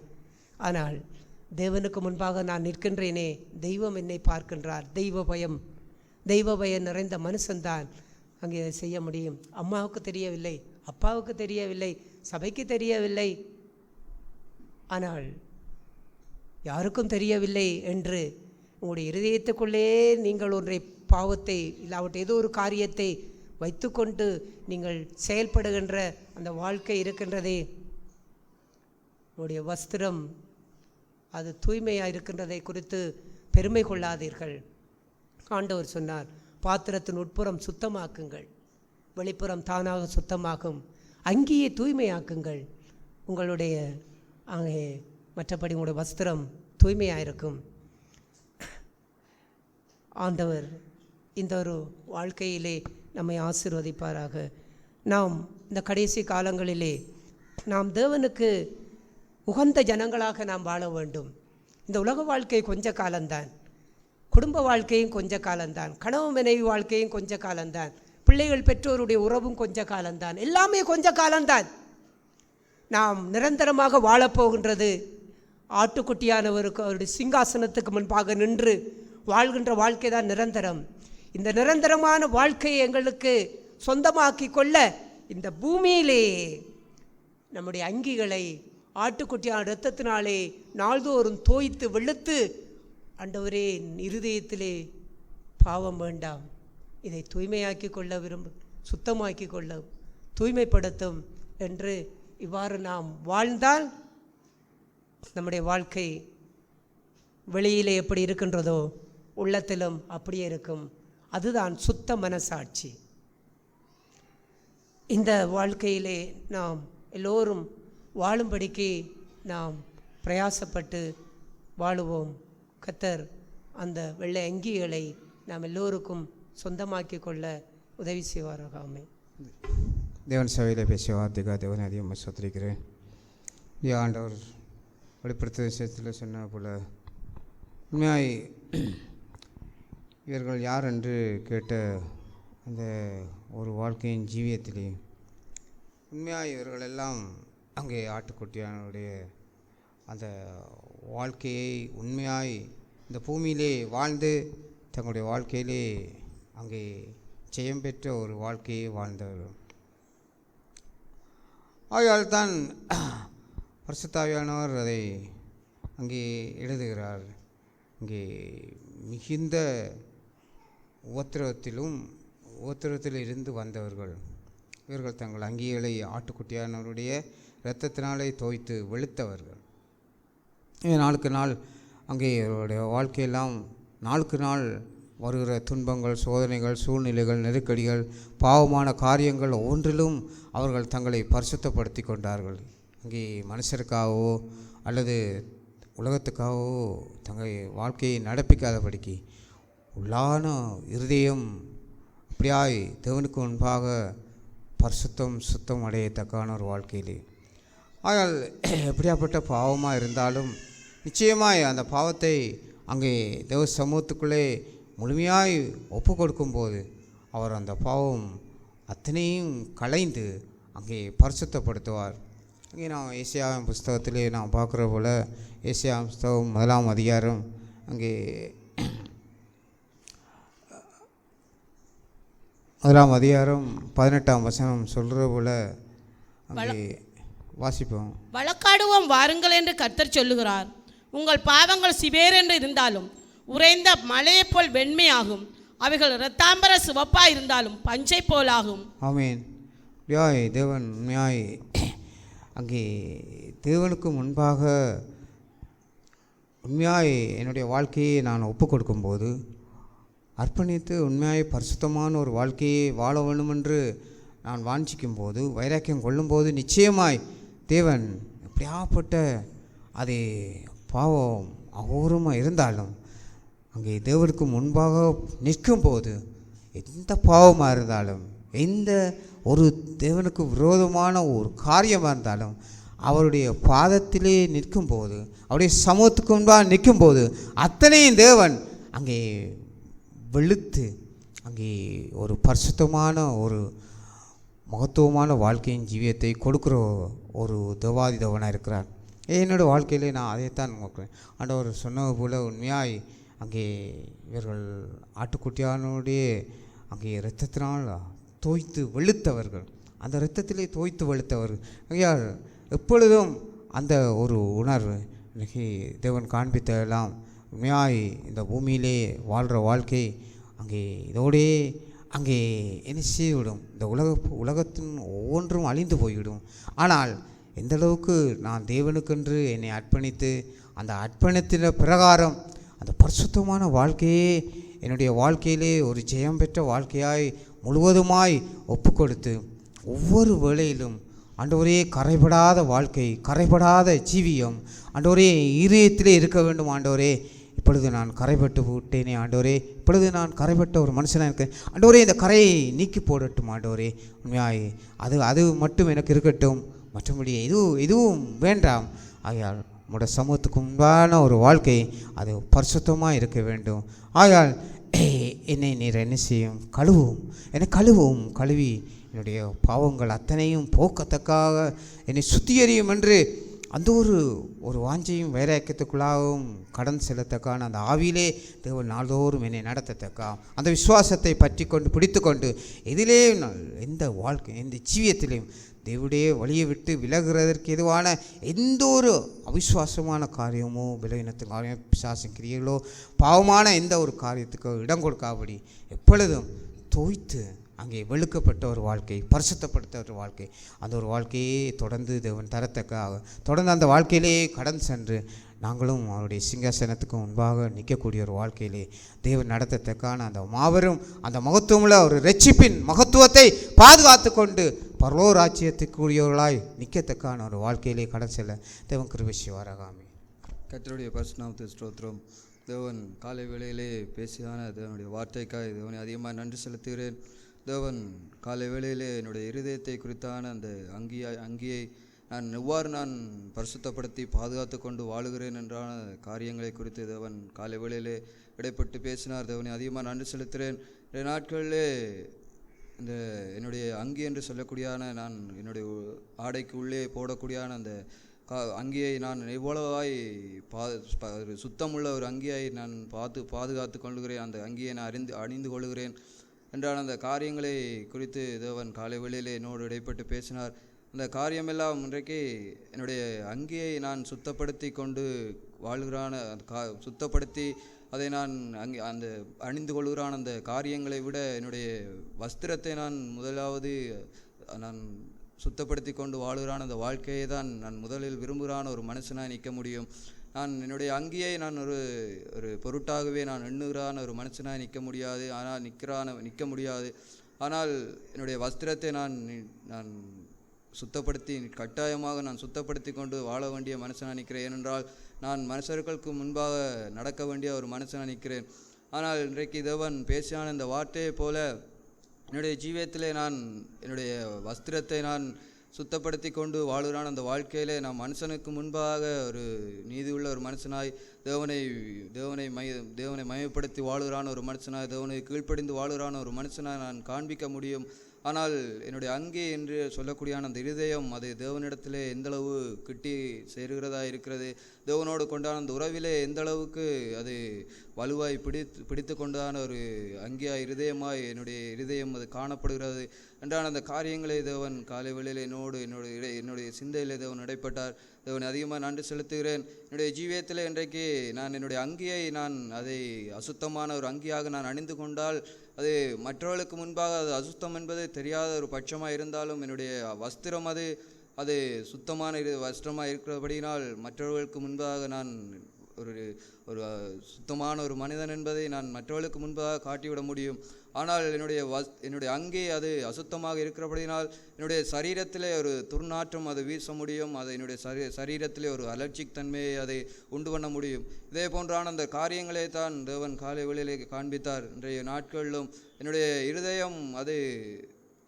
ஆனால் தேவனுக்கு முன்பாக நான் நிற்கின்றேனே, தெய்வம் என்னை பார்க்கின்றார். தெய்வ பயம் நிறைந்த மனுஷன்தான் அங்கே செய்ய முடியும். அம்மாவுக்கு தெரியவில்லை, அப்பாவுக்கு தெரியவில்லை, சபைக்கு தெரியவில்லை, ஆனால் யாருக்கும் தெரியவில்லை என்று உங்களுடைய இருதயத்துக்குள்ளே நீங்கள் ஒன்றை பாவத்தை இல்லாவிட்ட ஏதோ ஒரு காரியத்தை வைத்துக்கொண்டு நீங்கள் செயல்படுகின்ற அந்த வாழ்க்கை இருக்கின்றதே, உங்களுடைய வஸ்திரம் அது தூய்மையாக இருக்கின்றதை குறித்து பெருமை கொள்ளாதீர்கள். ஆண்டவர் சொன்னார், பாத்திரத்தின் உட்புறம் சுத்தமாக்குங்கள், வெளிப்புறம் தானாக சுத்தமாகும். அங்கேயே தூய்மையாக்குங்கள். உங்களுடைய அங்கே மற்றபடி உங்களுடைய வஸ்திரம் தூய்மையாக இருக்கும். ஆண்டவர் இந்த ஒரு வாழ்க்கையிலே நம்மை ஆசீர்வதிப்பாராக. நாம் இந்த கடைசி காலங்களிலே நாம் தேவனுக்கு உகந்த ஜனங்களாக நாம் வாழ வேண்டும். இந்த உலக வாழ்க்கை கொஞ்ச காலம்தான், குடும்ப வாழ்க்கையும் கொஞ்ச காலம்தான், கணவன் மனைவி வாழ்க்கையும் கொஞ்ச காலம்தான், பிள்ளைகள் பெற்றோருடைய உறவும் கொஞ்ச காலம்தான், எல்லாமே கொஞ்ச காலம்தான். நாம் நிரந்தரமாக வாழப்போகின்றது ஆட்டுக்குட்டியானவருக்கு அவருடைய சிங்காசனத்துக்கு முன்பாக நின்று வாழ்கின்ற வாழ்க்கை தான் நிரந்தரம். இந்த நிரந்தரமான வாழ்க்கையை எங்களுக்கு சொந்தமாக்கி கொள்ள இந்த பூமியிலே நம்முடைய அங்கிகளை ஆட்டுக்குட்டியான இரத்தத்தினாலே நாள்தோறும் தோய்த்து வெளுத்து, ஆண்டவரே இருதயத்திலே பாவம் வேண்டாம், இதை தூய்மையாக்கி கொள்ள சுத்தமாக்கி கொள்ள தூய்மைப்படுத்தும் என்று இவ்வாறு நாம் வாழ்ந்தால் நம்முடைய வாழ்க்கை வெளியிலே எப்படி இருக்கின்றதோ உள்ளத்திலும் அப்படியே இருக்கும். அதுதான் சுத்த மனசாட்சி. இந்த வாழ்க்கையிலே நாம் எல்லோரும் வாழும்படிக்கு நாம் பிரயாசப்பட்டு வாழுவோம். கர்த்தர் அந்த வெள்ளை அங்கிகளை நாம் எல்லோருக்கும் சொந்தமாக்கி கொள்ள உதவி செய்வாராக. ஆமென். தேவன் சபையில் பேசிய வார்த்தைக்காக தேவனை அதிகமாக சொத்திருக்கிறேன். ஆண்டவர் வெளிப்படுத்த விஷயத்தில் சொன்ன போல உண்மையாய் இவர்கள் யார் என்று கேட்ட அந்த ஒரு வாழ்க்கையின் ஜீவியத்திலே உண்மையாய் இவர்கள் எல்லாம் அங்கே ஆட்டுக்குட்டியானுடைய அந்த வாழ்க்கையை உண்மையாய் இந்த பூமியிலே வாழ்ந்து தங்களுடைய வாழ்க்கையிலே அங்கே ஜெயம் பெற்ற ஒரு வாழ்க்கையை வாழ்ந்தவர்கள். ஆகையால் தான் பரிசுத்தாவியானவர் அதை அங்கே எழுதுகிறார். இங்கே மிகுந்த உபத்திரவத்தில் இருந்து வந்தவர்கள் இவர்கள் தங்கள் அங்கிகளை ஆட்டுக்குட்டியானவருடைய இரத்தத்தினாலே தோய்த்து வெளுத்தவர்கள். நாளுக்கு நாள் அங்கே இவருடைய வாழ்க்கையெல்லாம் நாளுக்கு நாள் வருகிற துன்பங்கள், சோதனைகள், சூழ்நிலைகள், நெருக்கடிகள், பாவமான காரியங்கள் ஒவ்வொன்றிலும் அவர்கள் தங்களை பரிசுத்தப்படுத்தி கொண்டார்கள். அங்கே மனுஷருக்காகவோ அல்லது உலகத்துக்காகவோ தங்கள் வாழ்க்கையை நடப்பிக்காதபடிக்கு உள்ளான இருதயம் அப்படியாய் தேவனுக்கு முன்பாக சுத்தம் அடையத்தக்கான ஒரு வாழ்க்கையிலே. ஆகையால் எப்படியாப்பட்ட பாவமாக இருந்தாலும் நிச்சயமாய் அந்த பாவத்தை அங்கே தேவ சமூகத்துக்குள்ளே முழுமையாய் ஒப்பு கொடுக்கும்போது அவர் அந்த பாவம் அத்தனையும் களைந்து அங்கே பரிசுத்தப்படுத்துவார். இங்கே நான் ஏசியாவின் புஸ்தகத்திலே நான் பார்க்குற போல் ஏசியாவின் புஸ்தகம் 1 அதிகாரம் அங்கே 1 அதிகாரம் 18 வசனம் சொல்கிற போல் அங்கே வாசிப்போம். வழக்காடுவோம் வாருங்கள் என்று கர்த்தர் சொல்லுகிறார். உங்கள் பாவங்கள் சிவேர் என்று இருந்தாலும் உறைந்த மலையைப் போல் வெண்மையாகும், அவைகள் இரத்தாம்பர சிவப்பாக இருந்தாலும் பஞ்சை போலாகும். ஆமீன். யாய் தேவன் உண்மையாய் அங்கே தேவனுக்கு முன்பாக உண்மையாய் என்னுடைய வாழ்க்கையை நான் ஒப்பு கொடுக்கும்போது, அர்ப்பணித்து உண்மையாய் பரிசுத்தமான ஒரு வாழ்க்கையை வாழ வேண்டுமென்று நான் வாஞ்சிக்கும் போது, வைராக்கியம் கொள்ளும்போது, நிச்சயமாய் தேவன் எப்படியாப்பட்ட அது பாவம் அகோரமாக இருந்தாலும் அங்கே தேவனுக்கு முன்பாக நிற்கும்போது, எந்த பாவமாக இருந்தாலும், எந்த ஒரு தேவனுக்கு விரோதமான ஒரு காரியமாக இருந்தாலும், அவருடைய பாதத்திலே நிற்கும்போது, அவருடைய சமூகத்துக்கு முன்பாக நிற்கும்போது, அத்தனையும் தேவன் அங்கே வெளுத்து அங்கே ஒரு பரிசுத்தமான ஒரு மகத்துவமான வாழ்க்கையின் ஜீவியத்தை கொடுக்குற ஒரு தேவாதி தேவனாக இருக்கிறார். என்னோடய வாழ்க்கையிலே நான் அதைத்தான் நோக்கிறேன். ஆண்டவர் சொன்னது போல் உண்மையாய் அங்கே இவர்கள் ஆட்டுக்குட்டியானுடைய அங்கே இரத்தத்தினால் தோய்த்து வெளுத்தவர்கள், அந்த இரத்தத்திலே தோய்த்து வெளுத்தவர்கள். ஐயா, எப்பொழுதும் அந்த ஒரு உணர்வு இன்றைக்கி தேவன் காண்பித்தெல்லாம் உண்மையாய் இந்த பூமியிலே வாழ்கிற வாழ்க்கை அங்கே இதோடே அங்கே என்ன செய்துவிடும், இந்த உலகத்தின் ஒவ்வொன்றும் அழிந்து போய்விடும். ஆனால் எந்தளவுக்கு நான் தேவனுக்கென்று என்னை அர்ப்பணித்து அந்த அர்ப்பணித்தின பிரகாரம் அந்த பரிசுத்தமான வாழ்க்கையே என்னுடைய வாழ்க்கையிலே ஒரு ஜெயம் பெற்ற வாழ்க்கையாய் முழுவதுமாய் ஒப்பு கொடுத்து ஒவ்வொரு வேளையிலும் ஆண்டவரே கரைபடாத வாழ்க்கை, கரைபடாத ஜீவியம் ஆண்டவரே இதயத்திலே இருக்க வேண்டும். ஆண்டவரே இப்பொழுது நான் கரைபட்டு விட்டேனே ஆண்டவரே, இப்பொழுது நான் கரைபட்ட ஒரு மனுஷனாக இருக்கேன் ஆண்டவரே, இந்த கரையை நீக்கி போடட்டும் ஆண்டவரே. உண்மையாய் அது மட்டும் எனக்கு இருக்கட்டும், மற்றபடி எதுவும் வேண்டாம். ஆகையால் உம்முடைய சமூகத்துக்கு முன்பான ஒரு வாழ்க்கை அது பரிசுத்தமாக இருக்க வேண்டும். ஆகையால் என்னை நீர் என்ன செய்யும், என்னை கழுவி என்னுடைய பாவங்கள் அத்தனையும் போக்கத்தக்காக என்னை சுத்திகரியும் என்று அந்த ஒரு வாஞ்சையும் வைராக்கியத்துக்குள்ளாகவும் கடன் செல்லத்தக்கான அந்த ஆவியிலே தேவன் நாள்தோறும் என்னை நடத்தத்தக்கா அந்த விசுவாசத்தை பற்றி கொண்டு பிடித்து கொண்டு எதிலே எந்த வாழ்க்கை எந்த ஜீவியத்திலையும் தேவனுடைய வழியை விட்டு விலகுறதற்கு எதுவான எந்த ஒரு அவிசுவாசமான காரியமோ விலகினத்து காரியம் பிசாசின் கிரியைகளோ பாவமான எந்த ஒரு காரியத்துக்கோ இடம் கொடுக்காபடி எப்பொழுதும் தோய்த்து அங்கே வெளுக்கப்பட்ட ஒரு வாழ்க்கை, பரிசுத்தப்படுத்த ஒரு வாழ்க்கை, அந்த ஒரு வாழ்க்கையே தொடர்ந்து தேவன் தரத்தக்காக தொடர்ந்து அந்த வாழ்க்கையிலே கடன் சென்று நாங்களும் அவருடைய சிங்காசனத்துக்கு முன்பாக நிற்கக்கூடிய ஒரு வாழ்க்கையிலே தேவன் நடத்தத்தக்கான அந்த மாபெரும் அந்த மகத்துவமுள்ள ஒரு ரட்சிப்பின் மகத்துவத்தை பாதுகாத்து கொண்டு பரலோக ராஜ்யத்துக்குரியவர்களாய் நிற்கத்தக்கான ஒரு வாழ்க்கையிலே கடன் செல்ல தேவன் கிருபை செய்வாராக. ஆமென். கர்த்தருடைய பரிசுநாமத்துக்கு ஸ்தோத்திரம். தேவன் காலை வேளையிலே பேசியான தேவனுடைய வார்த்தைக்காய் தேவனை அதிகமாக நன்றி செலுத்துகிறேன். தேவன் காலை வேளையிலே என்னுடைய இருதயத்தை குறித்தான அந்த அங்கியை நான் பரிசுத்தப்படுத்தி பாதுகாத்து கொண்டு வாழுகிறேன் என்றான காரியங்களை குறித்து தேவன் காலை வேளையிலே இடைப்பட்டு பேசினார். தேவனை அதிகமாக நன்றி செலுத்துகிறேன். இந்த நாட்களிலே இந்த என்னுடைய அங்கி என்று சொல்லக்கூடியான நான் என்னுடைய ஆடைக்கு உள்ளே போடக்கூடியான அந்த அங்கியை நான் எவ்வளவாய் சுத்தமுள்ள ஒரு அங்கியை நான் பாதுகாத்து கொள்கிறேன், அந்த அங்கியை நான் அணிந்து கொள்கிறேன் என்றான அந்த காரியங்களை குறித்து தேவன் காலை வேளையிலே என்னோடு இடைப்பட்டு பேசினார். அந்த காரியமெல்லாம் இன்றைக்கு என்னுடைய அங்கியை நான் சுத்தப்படுத்தி கொண்டு வாழ்கிறான சுத்தப்படுத்தி அதை நான் அந்த அணிந்து கொள்கிறான் அந்த காரியங்களை விட என்னுடைய வஸ்திரத்தை நான் முதலாவது நான் சுத்தப்படுத்தி கொண்டு வாழுகிறான் அந்த வாழ்க்கையை தான் நான் முதலில் விரும்புகிறான ஒரு மனுஷனாக நிற்க முடியும். நான் என்னுடைய அங்கியை நான் ஒரு பொருட்டாகவே நான் எண்ணுகிறான ஒரு மனுஷனாக நிற்க முடியாது. ஆனால் நிற்க முடியாது. ஆனால் என்னுடைய வஸ்திரத்தை நான் சுத்தப்படுத்தி கட்டாயமாக நான் சுத்தப்படுத்தி கொண்டு வாழ வேண்டிய மனுஷனாக நிற்கிறேன். ஏனென்றால் நான் மனுஷர்களுக்கு முன்பாக நடக்க வேண்டிய ஒரு மனுஷனாக நிற்கிறேன். ஆனால் இன்றைக்கு தேவன் பேசியான இந்த வார்த்தையை போல என்னுடைய ஜீவியத்திலே நான் என்னுடைய வஸ்திரத்தை நான் சுத்தப்படுத்தி கொண்டு வாழுகிறான் அந்த வாழ்க்கையிலே நான் மனுஷனுக்கு முன்பாக ஒரு நீதியுள்ள ஒரு மனுஷனாய் தேவனை மயப்படுத்தி வாழுகிறான ஒரு மனுஷனாய் தேவனை கீழ்ப்படிந்து வாழுகிறான ஒரு மனுஷனாய் நான் காண்பிக்க முடியும். ஆனால் என்னுடைய அங்கே என்று சொல்லக்கூடியான அந்த இருதயம் அது தேவனிடத்திலே எந்தளவு கிட்டி சேருகிறதா இருக்கிறது, தேவனோடு கொண்டான அந்த உறவிலே எந்த அளவுக்கு அது வலுவாய் பிடித்து கொண்டான ஒரு அங்கியாய் இருதயமாய் என்னுடைய இருதயம் அது காணப்படுகிறது என்றான அந்த காரியங்களை தேவன் காலை வேளையில் என்னுடைய சிந்தையிலே தேவன் இடைப்பட்டார். தேவன் அதிகமாக நன்றி செலுத்துகிறேன். என்னுடைய ஜீவியத்தில் இன்றைக்கு நான் என்னுடைய அங்கியை அதை அசுத்தமான ஒரு அங்கியாக நான் அணிந்து கொண்டால் அது மற்றவர்களுக்கு முன்பாக அது அசுத்தம் என்பது தெரியாத ஒரு பட்சமாக இருந்தாலும் என்னுடைய வஸ்திரம் அது சுத்தமான வஸ்திரமாக இருக்கிறபடியினால் மற்றவர்களுக்கு முன்பாக நான் ஒரு ஒரு சுத்தமான ஒரு மனிதன் என்பதை நான் மற்றவர்களுக்கு முன்பாக காட்டிவிட முடியும். ஆனால் என்னுடைய அங்கே அது அசுத்தமாக இருக்கிறபடினால் என்னுடைய சரீரத்திலே ஒரு துர்நாற்றம் அது வீச முடியும். அது என்னுடைய சரீரத்திலே ஒரு அலர்ஜிக் தன்மையை அதை உண்டு பண்ண முடியும். இதே போன்றான அந்த காரியங்களே தான் தேவன் காலை வேளையிலே காண்பித்தார். இன்றைய நாட்களிலும் என்னுடைய இருதயம் அது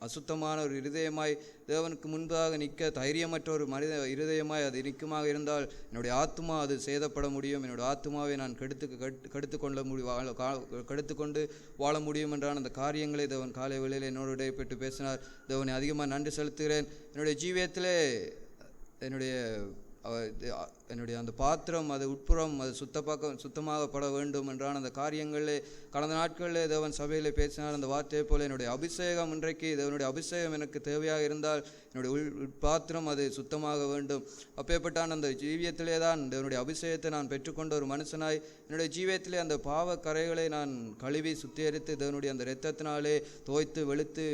அசுத்தமான ஒரு இருதயமாய் தேவனுக்கு முன்பாக நிற்க தைரியமற்ற ஒரு மனித இருதயமாய் அது நிற்குமாக இருந்தால் என்னுடைய ஆத்மா அது சேதப்பட முடியும். என்னுடைய ஆத்மாவை நான் கெடுத்து கொண்டு வாழ முடியும் என்றான் அந்த காரியங்களை தேவன் காலை வேளையில் என்னோடு இடைப்பட்டு பேசினார். தேவனை அதிகமாக நன்றி செலுத்துகிறேன். என்னுடைய ஜீவியத்திலே என்னுடைய அந்த பாத்திரம் அது உட்புறம் அது சுத்தமாகப்பட வேண்டும் என்றான் அந்த காரியங்களிலே கடந்த நாட்களிலே தேவன் சபையிலே பேசினார். அந்த வார்த்தையை போல என்னுடைய அபிஷேகம் இன்றைக்கு தேவனுடைய அபிஷேகம் எனக்கு தேவையாக இருந்தால் என்னுடைய பாத்திரம் அது சுத்தமாக வேண்டும். அப்பேற்பட்டான் அந்த ஜீவியத்திலே தான் தேவனுடைய அபிஷேகத்தை நான் பெற்றுக்கொண்ட ஒரு மனுஷனாய் என்னுடைய ஜீவியத்திலே அந்த பாவ கரைகளை நான் கழுவி சுத்திகரித்து தேவனுடைய அந்த இரத்தத்தினாலே தோய்த்து வெளுத்து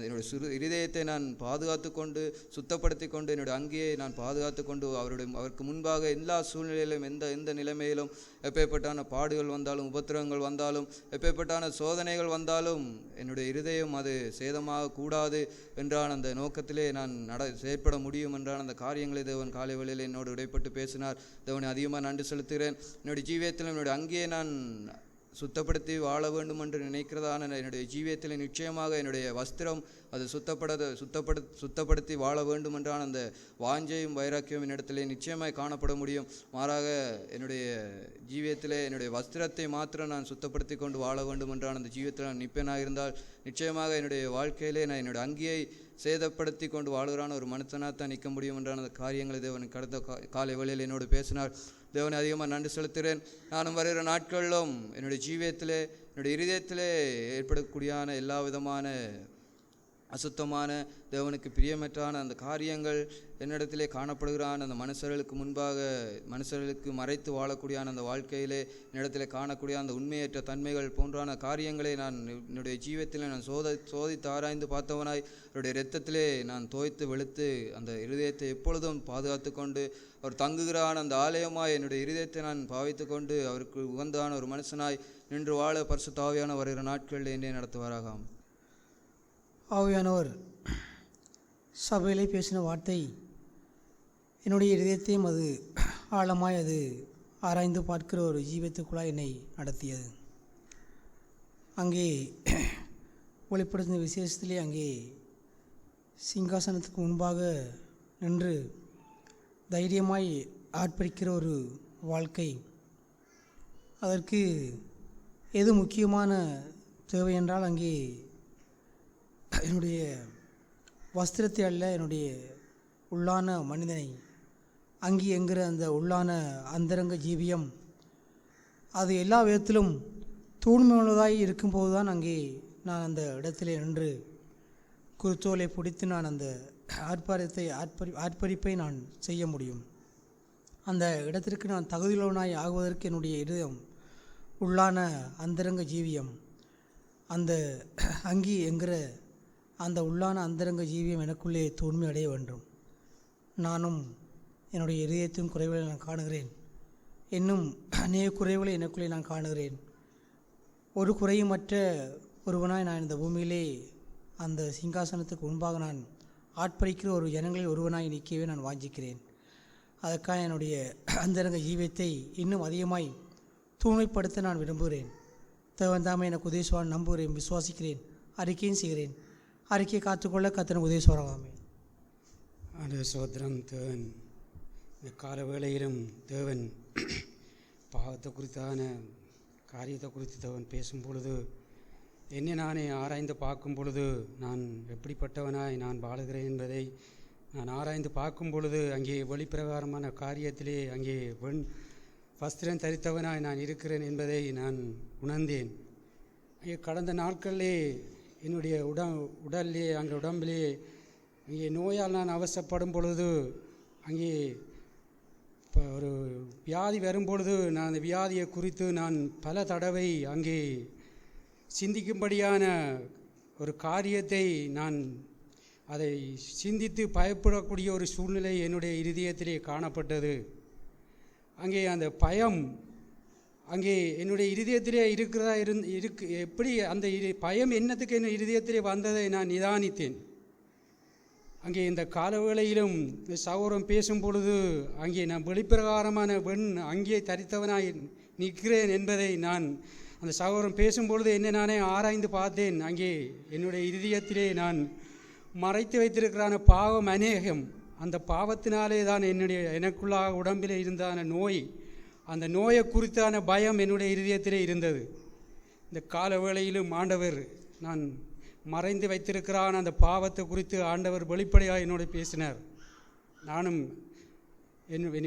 என்னுடைய இருதயத்தை நான் பாதுகாத்து கொண்டு சுத்தப்படுத்தி கொண்டு என்னுடைய அங்கேயே நான் பாதுகாத்து கொண்டு அவருக்கு முன்பாக எல்லா சூழ்நிலையிலும் எந்த நிலைமையிலும் எப்பேற்பட்டான பாடுகள் வந்தாலும் உபத்திரவங்கள் வந்தாலும் எப்பேற்பட்டான சோதனைகள் வந்தாலும் என்னுடைய இருதயம் அது சேதமாக கூடாது என்றான் அந்த நோக்கத்திலே நான் செயற்பட முடியும் என்றான் அந்த காரியங்களை தேவன் காலை வேளையில் என்னோடு இடைப்பட்டு பேசினார். தேவனை அதிகமாக நன்றி செலுத்துகிறேன். என்னுடைய ஜீவியத்தில் என்னுடைய அங்கேயே நான் சுத்தப்படுத்தி வாழ வேண்டும் என்று நினைக்கிறதான என்னுடைய ஜீவியத்தில் நிச்சயமாக என்னுடைய வஸ்திரம் அது சுத்தப்படுத்தி வாழ வேண்டும் என்றான அந்த வாஞ்சையும் வைராக்கியம் என்னிடத்திலே நிச்சயமாய் காணப்பட முடியும். மாறாக என்னுடைய ஜீவியத்திலே என்னுடைய வஸ்திரத்தை மாத்திரம் நான் சுத்தப்படுத்தி கொண்டு வாழ வேண்டும் என்றான அந்த ஜீவியத்தில் நான் நிற்பேனாக இருந்தால் நிச்சயமாக என்னுடைய வாழ்க்கையிலே நான் என்னுடைய அங்கேயை சேதப்படுத்தி கொண்டு வாழ்கிறான ஒரு மனுஷனாகத்தான் நிற்க முடியும் என்றான அந்த காரியங்களை தேவன் கடந்த காலை வேளையில் என்னோடு பேசினார். தேவனை அதிகமாக நன்றி செலுத்துகிறேன். நானும் வருகிற நாட்களிலும் என்னுடைய ஜீவியத்திலே என்னுடைய இருதயத்திலே ஏற்படக்கூடியான எல்லா விதமான அசுத்தமான தேவனுக்கு பிரியமற்றான அந்த காரியங்கள் என்னிடத்திலே காணப்படுகிறான் அந்த மனுஷர்களுக்கு மறைத்து வாழக்கூடியான அந்த வாழ்க்கையிலே என்னிடத்திலே காணக்கூடிய அந்த உண்மையற்ற தன்மைகள் போன்றான காரியங்களை நான் என்னுடைய ஜீவியத்திலே நான் சோதித்து ஆராய்ந்து பார்த்தவனாய் அவருடைய இரத்தத்திலே நான் தோய்த்து வெளுத்து அந்த இருதயத்தை எப்பொழுதும் பாதுகாத்து கொண்டு அவர் தங்குகிறான் அந்த ஆலயமாய் என்னுடைய இருதயத்தை நான் பாவித்து கொண்டு அவருக்கு உகந்தான ஒரு மனுஷனாய் நின்று வாழ பரிசுத்த ஆவியானவர் வருகிற நாட்களில் என்னை நடத்துவாராகாம். ஆவியானவர் சபையிலே பேசின வார்த்தை என்னுடைய இதயத்தையும் அது ஆழமாய் அது ஆராய்ந்து பார்க்கிற ஒரு ஜீவியத்துக்குள்ளாய் என்னை நடத்தியது. அங்கே வெளிப்படுத்தின விசேஷத்திலே அங்கே சிங்காசனத்துக்கு முன்பாக நின்று தைரியமாய் ஆர்ப்பரிக்கிற ஒரு வாழ்க்கை, அதற்கு எது முக்கியமான தேவை என்றால் அங்கே என்னுடைய வஸ்திரத்தை அல்ல, என்னுடைய உள்ளான மனிதனை அங்கி என்கிற அந்த உள்ளான அந்தரங்க ஜீவியம் அது எல்லா விதத்திலும் தூய்மையுள்ளதாய் இருக்கும்போது தான் அங்கே நான் அந்த இடத்திலே நின்று குருத்தோலை பிடித்து நான் அந்த ஆர்ப்பரிப்பை நான் செய்ய முடியும். அந்த இடத்திற்கு நான் தகுதியுள்ளவனாய் ஆகுவதற்கு என்னுடைய இதயம் உள்ளான அந்தரங்க ஜீவியம் அந்த அங்கி என்கிற அந்த உள்ளான அந்தரங்க ஜீவியம் எனக்குள்ளே தூய்மை அடைய வேண்டும். நானும் என்னுடைய இதயத்தின் குறைவுகளை நான் காணுகிறேன். இன்னும் அநேக குறைவுகளை எனக்குள்ளே நான் காணுகிறேன். ஒரு குறையுமற்ற ஒருவனாய் நான் இந்த பூமியிலே அந்த சிங்காசனத்துக்கு முன்பாக நான் ஆட்பறிக்கிற ஒரு ஜனங்களில் ஒருவனாய் நிற்கவே நான் வாஞ்சிக்கிறேன். அதற்காக என்னுடைய அந்தரங்க ஜீவியத்தை இன்னும் அதிகமாய் தூய்மைப்படுத்த நான் விரும்புகிறேன். தேவன் தாமே எனக்கு உதவிசுவான் நம்புகிறேன், விசுவாசிக்கிறேன், அறிக்கையும் செய்கிறேன். அறிக்கையை காத்துக்கொள்ள கர்த்தர் உதவிசுவாராமே. ஆண்டவர் சோத்திரம். தேவன் இந்த கால வேளையிலும் தேவன் பாவத்தை குறித்தான காரியத்தை குறித்து தேவன் பேசும் பொழுது என்னை நானே ஆராய்ந்து பார்க்கும் பொழுது நான் எப்படிப்பட்டவனாய் நான் வாழுகிறேன் என்பதை நான் ஆராய்ந்து பார்க்கும் பொழுது அங்கே வெளிப்பிரகாரமான காரியத்திலே அங்கே வஸ்திரம் தரித்தவனாய் நான் இருக்கிறேன் என்பதை நான் உணர்ந்தேன். அங்கே கடந்த நாட்களிலே என்னுடைய உடல்லே அங்கே உடம்பிலே அங்கே நோயால் நான் அவசப்படும் பொழுது அங்கே இப்போ ஒரு வியாதி வரும்பொழுது நான் அந்த வியாதியை குறித்து நான் பல தடவை அங்கே சிந்திக்கும்படியான ஒரு காரியத்தை நான் அதை சிந்தித்து பயப்படக்கூடிய ஒரு சூழ்நிலை என்னுடைய இருதயத்திலே காணப்பட்டது. அங்கே அந்த பயம் அங்கே என்னுடைய இருதயத்திலே இருக்கிறதா எப்படி அந்த பயம் என்னத்துக்கு என் இருதயத்திலே வந்ததை நான் நிதானித்தேன். அங்கே இந்த காலவேளையிலும் சகோதரன் பேசும் பொழுது அங்கே நான் வெளிப்பிரகாரமான அங்கே தரித்தவனாய் நிற்கிறேன் என்பதை நான் அந்த சகோதரன் பேசும்பொழுது என்னை நானே ஆராய்ந்து பார்த்தேன். அங்கே என்னுடைய இருதயத்திலே நான் மறைத்து வைத்திருக்கிறான பாவம் அநேகம். அந்த பாவத்தினாலே தான் எனக்குள்ளாக உடம்பிலே இருந்தான நோய், அந்த நோயை குறித்தான பயம் என்னுடைய இருதயத்திலே இருந்தது. இந்த கால வேளையிலும் ஆண்டவர் நான் மறைந்து வைத்திருக்கிறான் அந்த பாவத்தை குறித்து ஆண்டவர் வெளிப்படையாக என்னோடு பேசினார். நானும்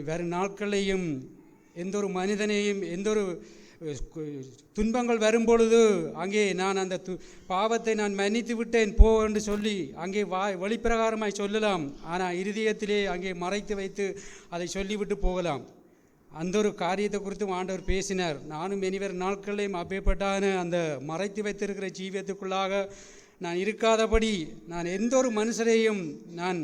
வரும் நாட்களையும் எந்த ஒரு மனிதனையும் எந்த ஒரு துன்பங்கள் வரும்பொழுது அங்கே நான் அந்த பாவத்தை நான் மன்னித்து விட்டேன் போ என்று சொல்லி அங்கே வெளிப்பிரகாரமாய் சொல்லலாம். ஆனால் இருதயத்திலே அங்கே மறைத்து வைத்து அதை சொல்லிவிட்டு போகலாம். அந்த ஒரு காரியத்தை குறித்தும் ஆண்டவர் பேசினார். நானும் இனிவர் நாட்களையும் அப்பேற்பட்டான அந்த மறைத்து வைத்திருக்கிற ஜீவியத்துக்குள்ளாக நான் இருக்காதபடி நான் எந்த ஒரு மனுஷரையும் நான்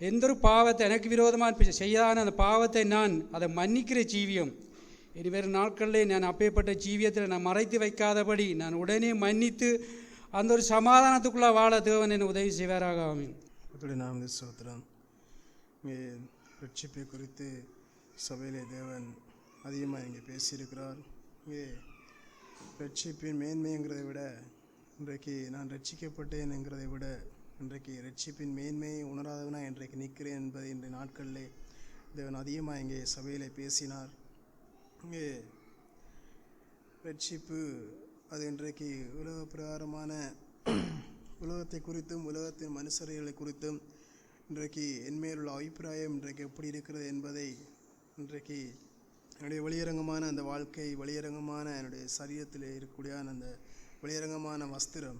எந்த ஒரு பாவத்தை எனக்கு விரோதமாக செய்யாத அந்த பாவத்தை நான் அதை மன்னிக்கிற ஜீவியம். இனிவேறு நாட்களிலே நான் அப்பேற்பட்ட ஜீவியத்தில் நான் மறைத்து வைக்காதபடி நான் உடனே மன்னித்து அந்த ஒரு சமாதானத்துக்குள்ளே வாழ தேவன் என்னை உதவி செய்வாராக. ஆமென். அதோடு நாம் சோத்திரம் இங்கே ரட்சிப்பை குறித்து சபையிலே தேவன் அதிகமாக இங்கே பேசியிருக்கிறார். இங்கே ரட்சிப்பின் மேன்மைங்கிறதை விட இன்றைக்கு நான் ரட்சிக்கப்பட்டேன் என்கிறதை விட இன்றைக்கு ரட்சிப்பின் மேன்மையை உணராதவனாக இன்றைக்கு நிற்கிறேன் என்பதை இன்றைய நாட்களிலே தேவன் அதிகமாக இங்கே சபையிலே பேசினார். இங்கே ரட்சிப்பு அது இன்றைக்கு உலக பிரகாரமான உலகத்தை குறித்தும் உலகத்தின் மனுஷர்களை குறித்தும் இன்றைக்கு என்மேலுள்ள அபிப்பிராயம் இன்றைக்கு எப்படி இருக்கிறது என்பதை இன்றைக்கு என்னுடைய வெளியரங்கமான அந்த வாழ்க்கை, வெளியரங்கமான என்னுடைய சரீரத்தில் இருக்கக்கூடிய அந்த வெளியரங்கமான வஸ்திரம்,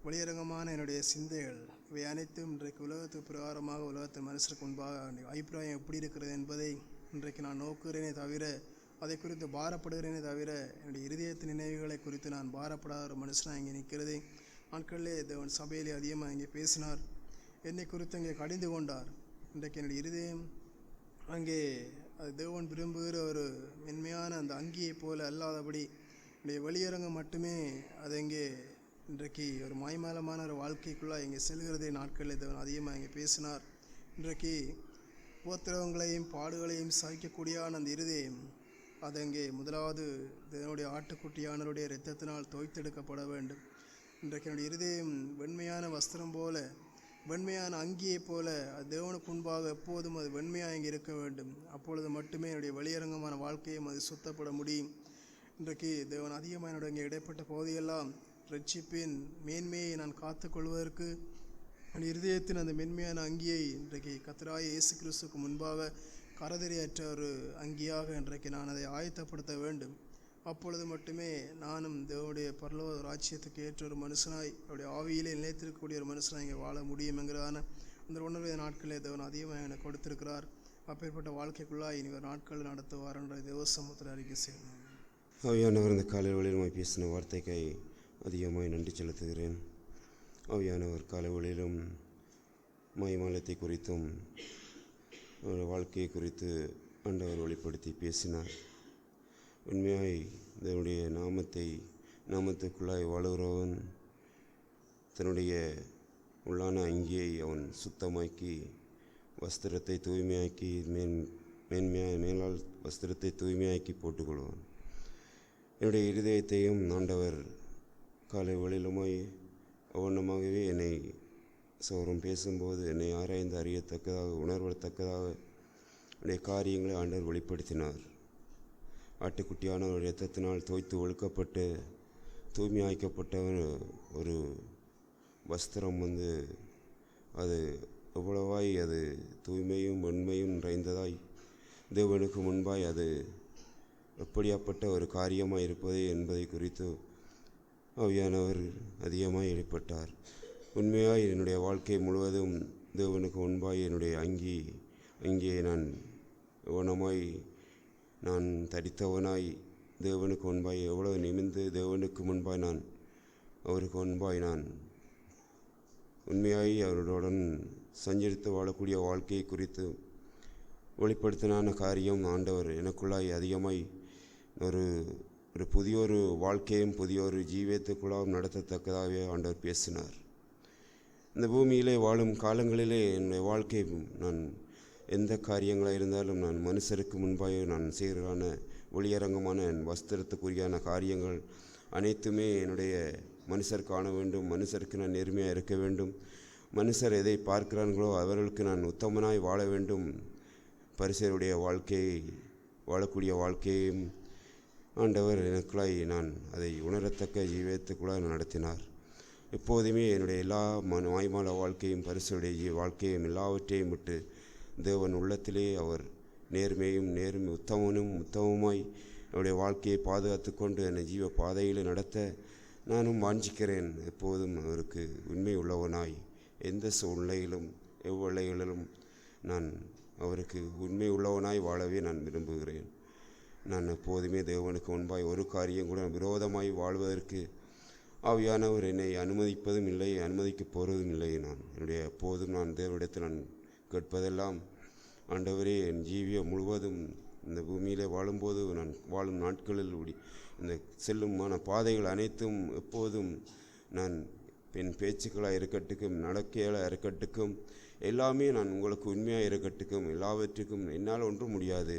வெளியரங்கமான என்னுடைய சிந்தைகள், இவை அனைத்தும் இன்றைக்கு உலகத்துக்கு பிரகாரமாக உலகத்தின் மனுஷருக்கு முன்பாக அபிப்பிராயம் எப்படி இருக்கிறது என்பதை இன்றைக்கு நான் நோக்குகிறேனே தவிர, அதை குறித்து பாரப்படுகிறேனே தவிர, என்னுடைய இருதயத்தின் நினைவுகளை குறித்து நான் பாரப்படாத ஒரு மனுஷனாக இங்கே நிற்கிறதே. நாட்களிலே தேவன் சபையிலே அதிகமாக இங்கே பேசினார். என்னை குறித்து அங்கே கடிந்து கொண்டார். இன்றைக்கு என்னுடைய இருதயம் அங்கே அது தேவன் விரும்புகிற ஒரு மென்மையான அந்த அங்கியை போல அல்லாதபடி என்னுடைய வெளியரங்கம் மட்டுமே அது இங்கே இன்றைக்கு ஒரு மாய்மாலமான ஒரு வாழ்க்கைக்குள்ளே இங்கே செல்கிறதே. நாட்களில் தேவன் அதிகமாக இங்கே பேசினார். இன்றைக்கு உபத்திரவங்களையும் பாடுகளையும் சகிக்கக்கூடியான அந்த இருதயம் அது அங்கே முதலாவது தேவனுடைய ஆட்டுக்குட்டியானவருடைய இரத்தத்தினால் தோய்த்தெடுக்கப்பட வேண்டும். இன்றைக்கு என்னுடைய இருதயம் வெண்மையான வஸ்திரம் போல, வெண்மையான அங்கியைப் போல அது தேவனுக்கு முன்பாக எப்போதும் அது வெண்மையாக இங்கே இருக்க வேண்டும். அப்பொழுது மட்டுமே என்னுடைய வெளியரங்கமான வாழ்க்கையும் அது சுத்தப்பட முடியும். இன்றைக்கு தேவன் அதிகமாக என்னுடைய இங்கே இடைப்பட்ட பகுதியெல்லாம் ரட்சிப்பின் மேன்மையை நான் காத்துக்கொள்வதற்கு என் இருதயத்தின் அந்த மென்மையான அங்கியை இன்றைக்கு கர்த்தராகிய இயேசு கிறிஸ்துவுக்கு முன்பாக கரதறியற்ற ஒரு அங்கியாக இன்றைக்கு நான் அதை ஆயத்தப்படுத்த வேண்டும். அப்பொழுது மட்டுமே நானும் தேவனுடைய பரலோக ராஜ்யத்துக்கு ஏற்ற ஒரு மனுஷனாய் அவருடைய ஆவியிலே நிலைத்திருக்கக்கூடிய ஒரு மனுஷனாய் இங்கே வாழ முடியும் என்கிறதான அந்த உணர்வை நாட்களே தேவன் அதிகமாக எனக்கு கொடுத்திருக்கிறார். அப்பேற்பட்ட வாழ்க்கைக்குள்ளாக இனி ஒரு நாட்கள் நடத்துவார் என்ற தேவ சமூகத்தில் அறிக்கை செய்யணும். ஆவியானவர் இந்த காலை வேளையிலுமாய் பேசின வார்த்தைக்கை அதிகமாக நன்றி செலுத்துகிறேன். ஆவியானவர் காலை வேளையிலும் மாய்மாலத்தை குறித்தும் அவருடைய வாழ்க்கையை குறித்து ஆண்டவர் வெளிப்படுத்தி பேசினார். உண்மையாய் இதனுடைய நாமத்துக்குள்ளாய் வாழுகிறவன் தன்னுடைய உள்ளான அங்கியை அவன் சுத்தமாக்கி வஸ்திரத்தை தூய்மையாக்கி மேலால் வஸ்திரத்தை தூய்மையாக்கி போட்டுக்கொள்வான். என்னுடைய இருதயத்தையும் ஆண்டவர் காலை வேளையிலுமாய் அவ்வண்ணமாகவே என்னை சோரம் பேசும்போது என்னை ஆராய்ந்து அறியத்தக்கதாக உணர்வத்தக்கதாக என்னுடைய காரியங்களை ஆண்டவர் வெளிப்படுத்தினார். ஆட்டுக்குட்டியான ஒரு இரத்தத்தினால் தோய்த்து ஒழுக்கப்பட்டு தூய்மையாக்கப்பட்ட ஒரு வஸ்திரம் அது எவ்வளவாய் அது தூய்மையும் உண்மையும் நிறைந்ததாய் தேவனுக்கு முன்பாய் அது எப்படியாப்பட்ட ஒரு காரியமாக இருப்பது என்பதை குறித்து ஆவியானவர் அதிகமாக வெளிப்பட்டார். உண்மையாய் என்னுடைய வாழ்க்கை முழுவதும் தேவனுக்கு முன்பாய் என்னுடைய அங்கியை நான் கவனமாய் நான் தரித்தவனாய் தேவனுக்கு முன்பாய் எவ்வளவு நிமிர்ந்து தேவனுக்கு முன்பாய் அவருக்கு முன்பாய் நான் உண்மையாய் அவருடன் சஞ்சரித்து வாழக்கூடிய வாழ்க்கையை குறித்து வெளிப்படுத்தினான காரியம் ஆண்டவர் எனக்குள்ளாய் அதிகமாய் ஒரு புதியொரு வாழ்க்கையும் புதியொரு ஜீவியத்துக்குள்ளாக நடத்தத்தக்கதாகவே ஆண்டவர் பேசினார். இந்த பூமியிலே வாழும் காலங்களிலே என்னுடைய வாழ்க்கை நான் எந்த காரியங்களாக இருந்தாலும் நான் மனுஷருக்கு முன்பாக நான் செய்கிறான ஒளியரங்கமான என் வஸ்திரத்துக்குரியான காரியங்கள் அனைத்துமே என்னுடைய மனுஷர் காண வேண்டும். மனுஷருக்கு நான் நேர்மையாக இருக்க வேண்டும். மனுஷர் எதை பார்க்கிறார்களோ அவர்களுக்கு நான் உத்தமனாய் வாழ வேண்டும். பரிசருடைய வாழ்க்கையை வாழக்கூடிய வாழ்க்கையும் ஆண்டவர் எனக்குள்ளாய் நான் அதை உணரத்தக்க ஜீவியத்துக்குள்ளாய் நடத்தினார். எப்போதுமே என்னுடைய எல்லா மாய்மால வாழ்க்கையும் பரிசுடைய வாழ்க்கையும் எல்லாவற்றையும் விட்டு தேவன் உள்ளத்திலே அவர் நேர்மை உத்தமமாய் என்னுடைய வாழ்க்கையை பாதுகாத்து கொண்டு என்னை ஜீவ பாதையில் நடத்த நானும் வாஞ்சிக்கிறேன். எப்போதும் அவருக்கு உண்மை உள்ளவனாய் எந்த சூழ்நிலையிலும் எவ்வளைகளிலும் நான் அவருக்கு உண்மை உள்ளவனாய் வாழவே நான் விரும்புகிறேன். நான் எப்போதுமே தேவனுக்கு முன்பாய் ஒரு காரியம் கூட விரோதமாய் வாழ்வதற்கு ஆவியானவர் என்னை அனுமதிப்பதும் இல்லை, அனுமதிக்கப் போகிறதும் இல்லை. நான் என்னுடைய எப்போதும் நான் தேவனிடத்தில் நான் கேட்பதெல்லாம், ஆண்டவரே என் ஜீவியம் முழுவதும் இந்த பூமியில் வாழும்போது நான் வாழும் நாட்களில் இந்த செல்லுமான பாதைகள் அனைத்தும் எப்போதும் நான் என் பேச்சுக்களாக இருக்கட்டுக்கும் நடக்கையாக இருக்கட்டுக்கும் எல்லாமே நான் உங்களுக்கு உண்மையாக இருக்கட்டுக்கும் எல்லாவற்றுக்கும் என்னால் ஒன்றும் முடியாது,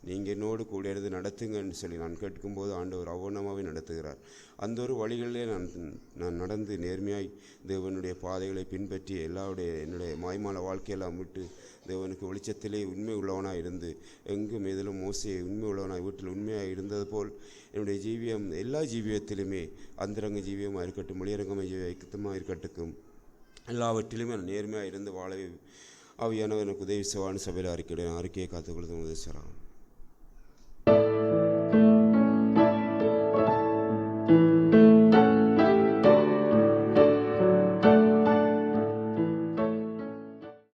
நீங்கள் என்னோடு கூட இருந்து நடத்துங்கன்னு சொல்லி நான் கேட்கும்போது ஆண்டவர் அவ்வளமாகவே நடத்துகிறார். அந்த ஒரு வழிகளிலே நான் நடந்து நேர்மையாய் தேவனுடைய பாதைகளை பின்பற்றி என்னுடைய மாய்மால வாழ்க்கையெல்லாம் விட்டு தேவனுக்கு வெளிச்சத்திலே உண்மை உள்ளவனாக இருந்து எங்கும் எதிலும் மோசையை உண்மை உள்ளவனாய் வீட்டில் உண்மையாக இருந்தது போல் என்னுடைய ஜீவியம் எல்லா ஜீவியத்திலுமே அந்தரங்க ஜீவியமாக இருக்கட்டும் வெளியரங்கமாக ஜீவியமாக இருக்கட்டும் எல்லாவற்றிலுமே நான் நேர்மையாக இருந்து வாழவே ஆவியானவர் எனக்கு உதவி செய்வான்னு சபையில் அறிக்கையை காத்துக்கொள்வது உதவி செய்கிறான்.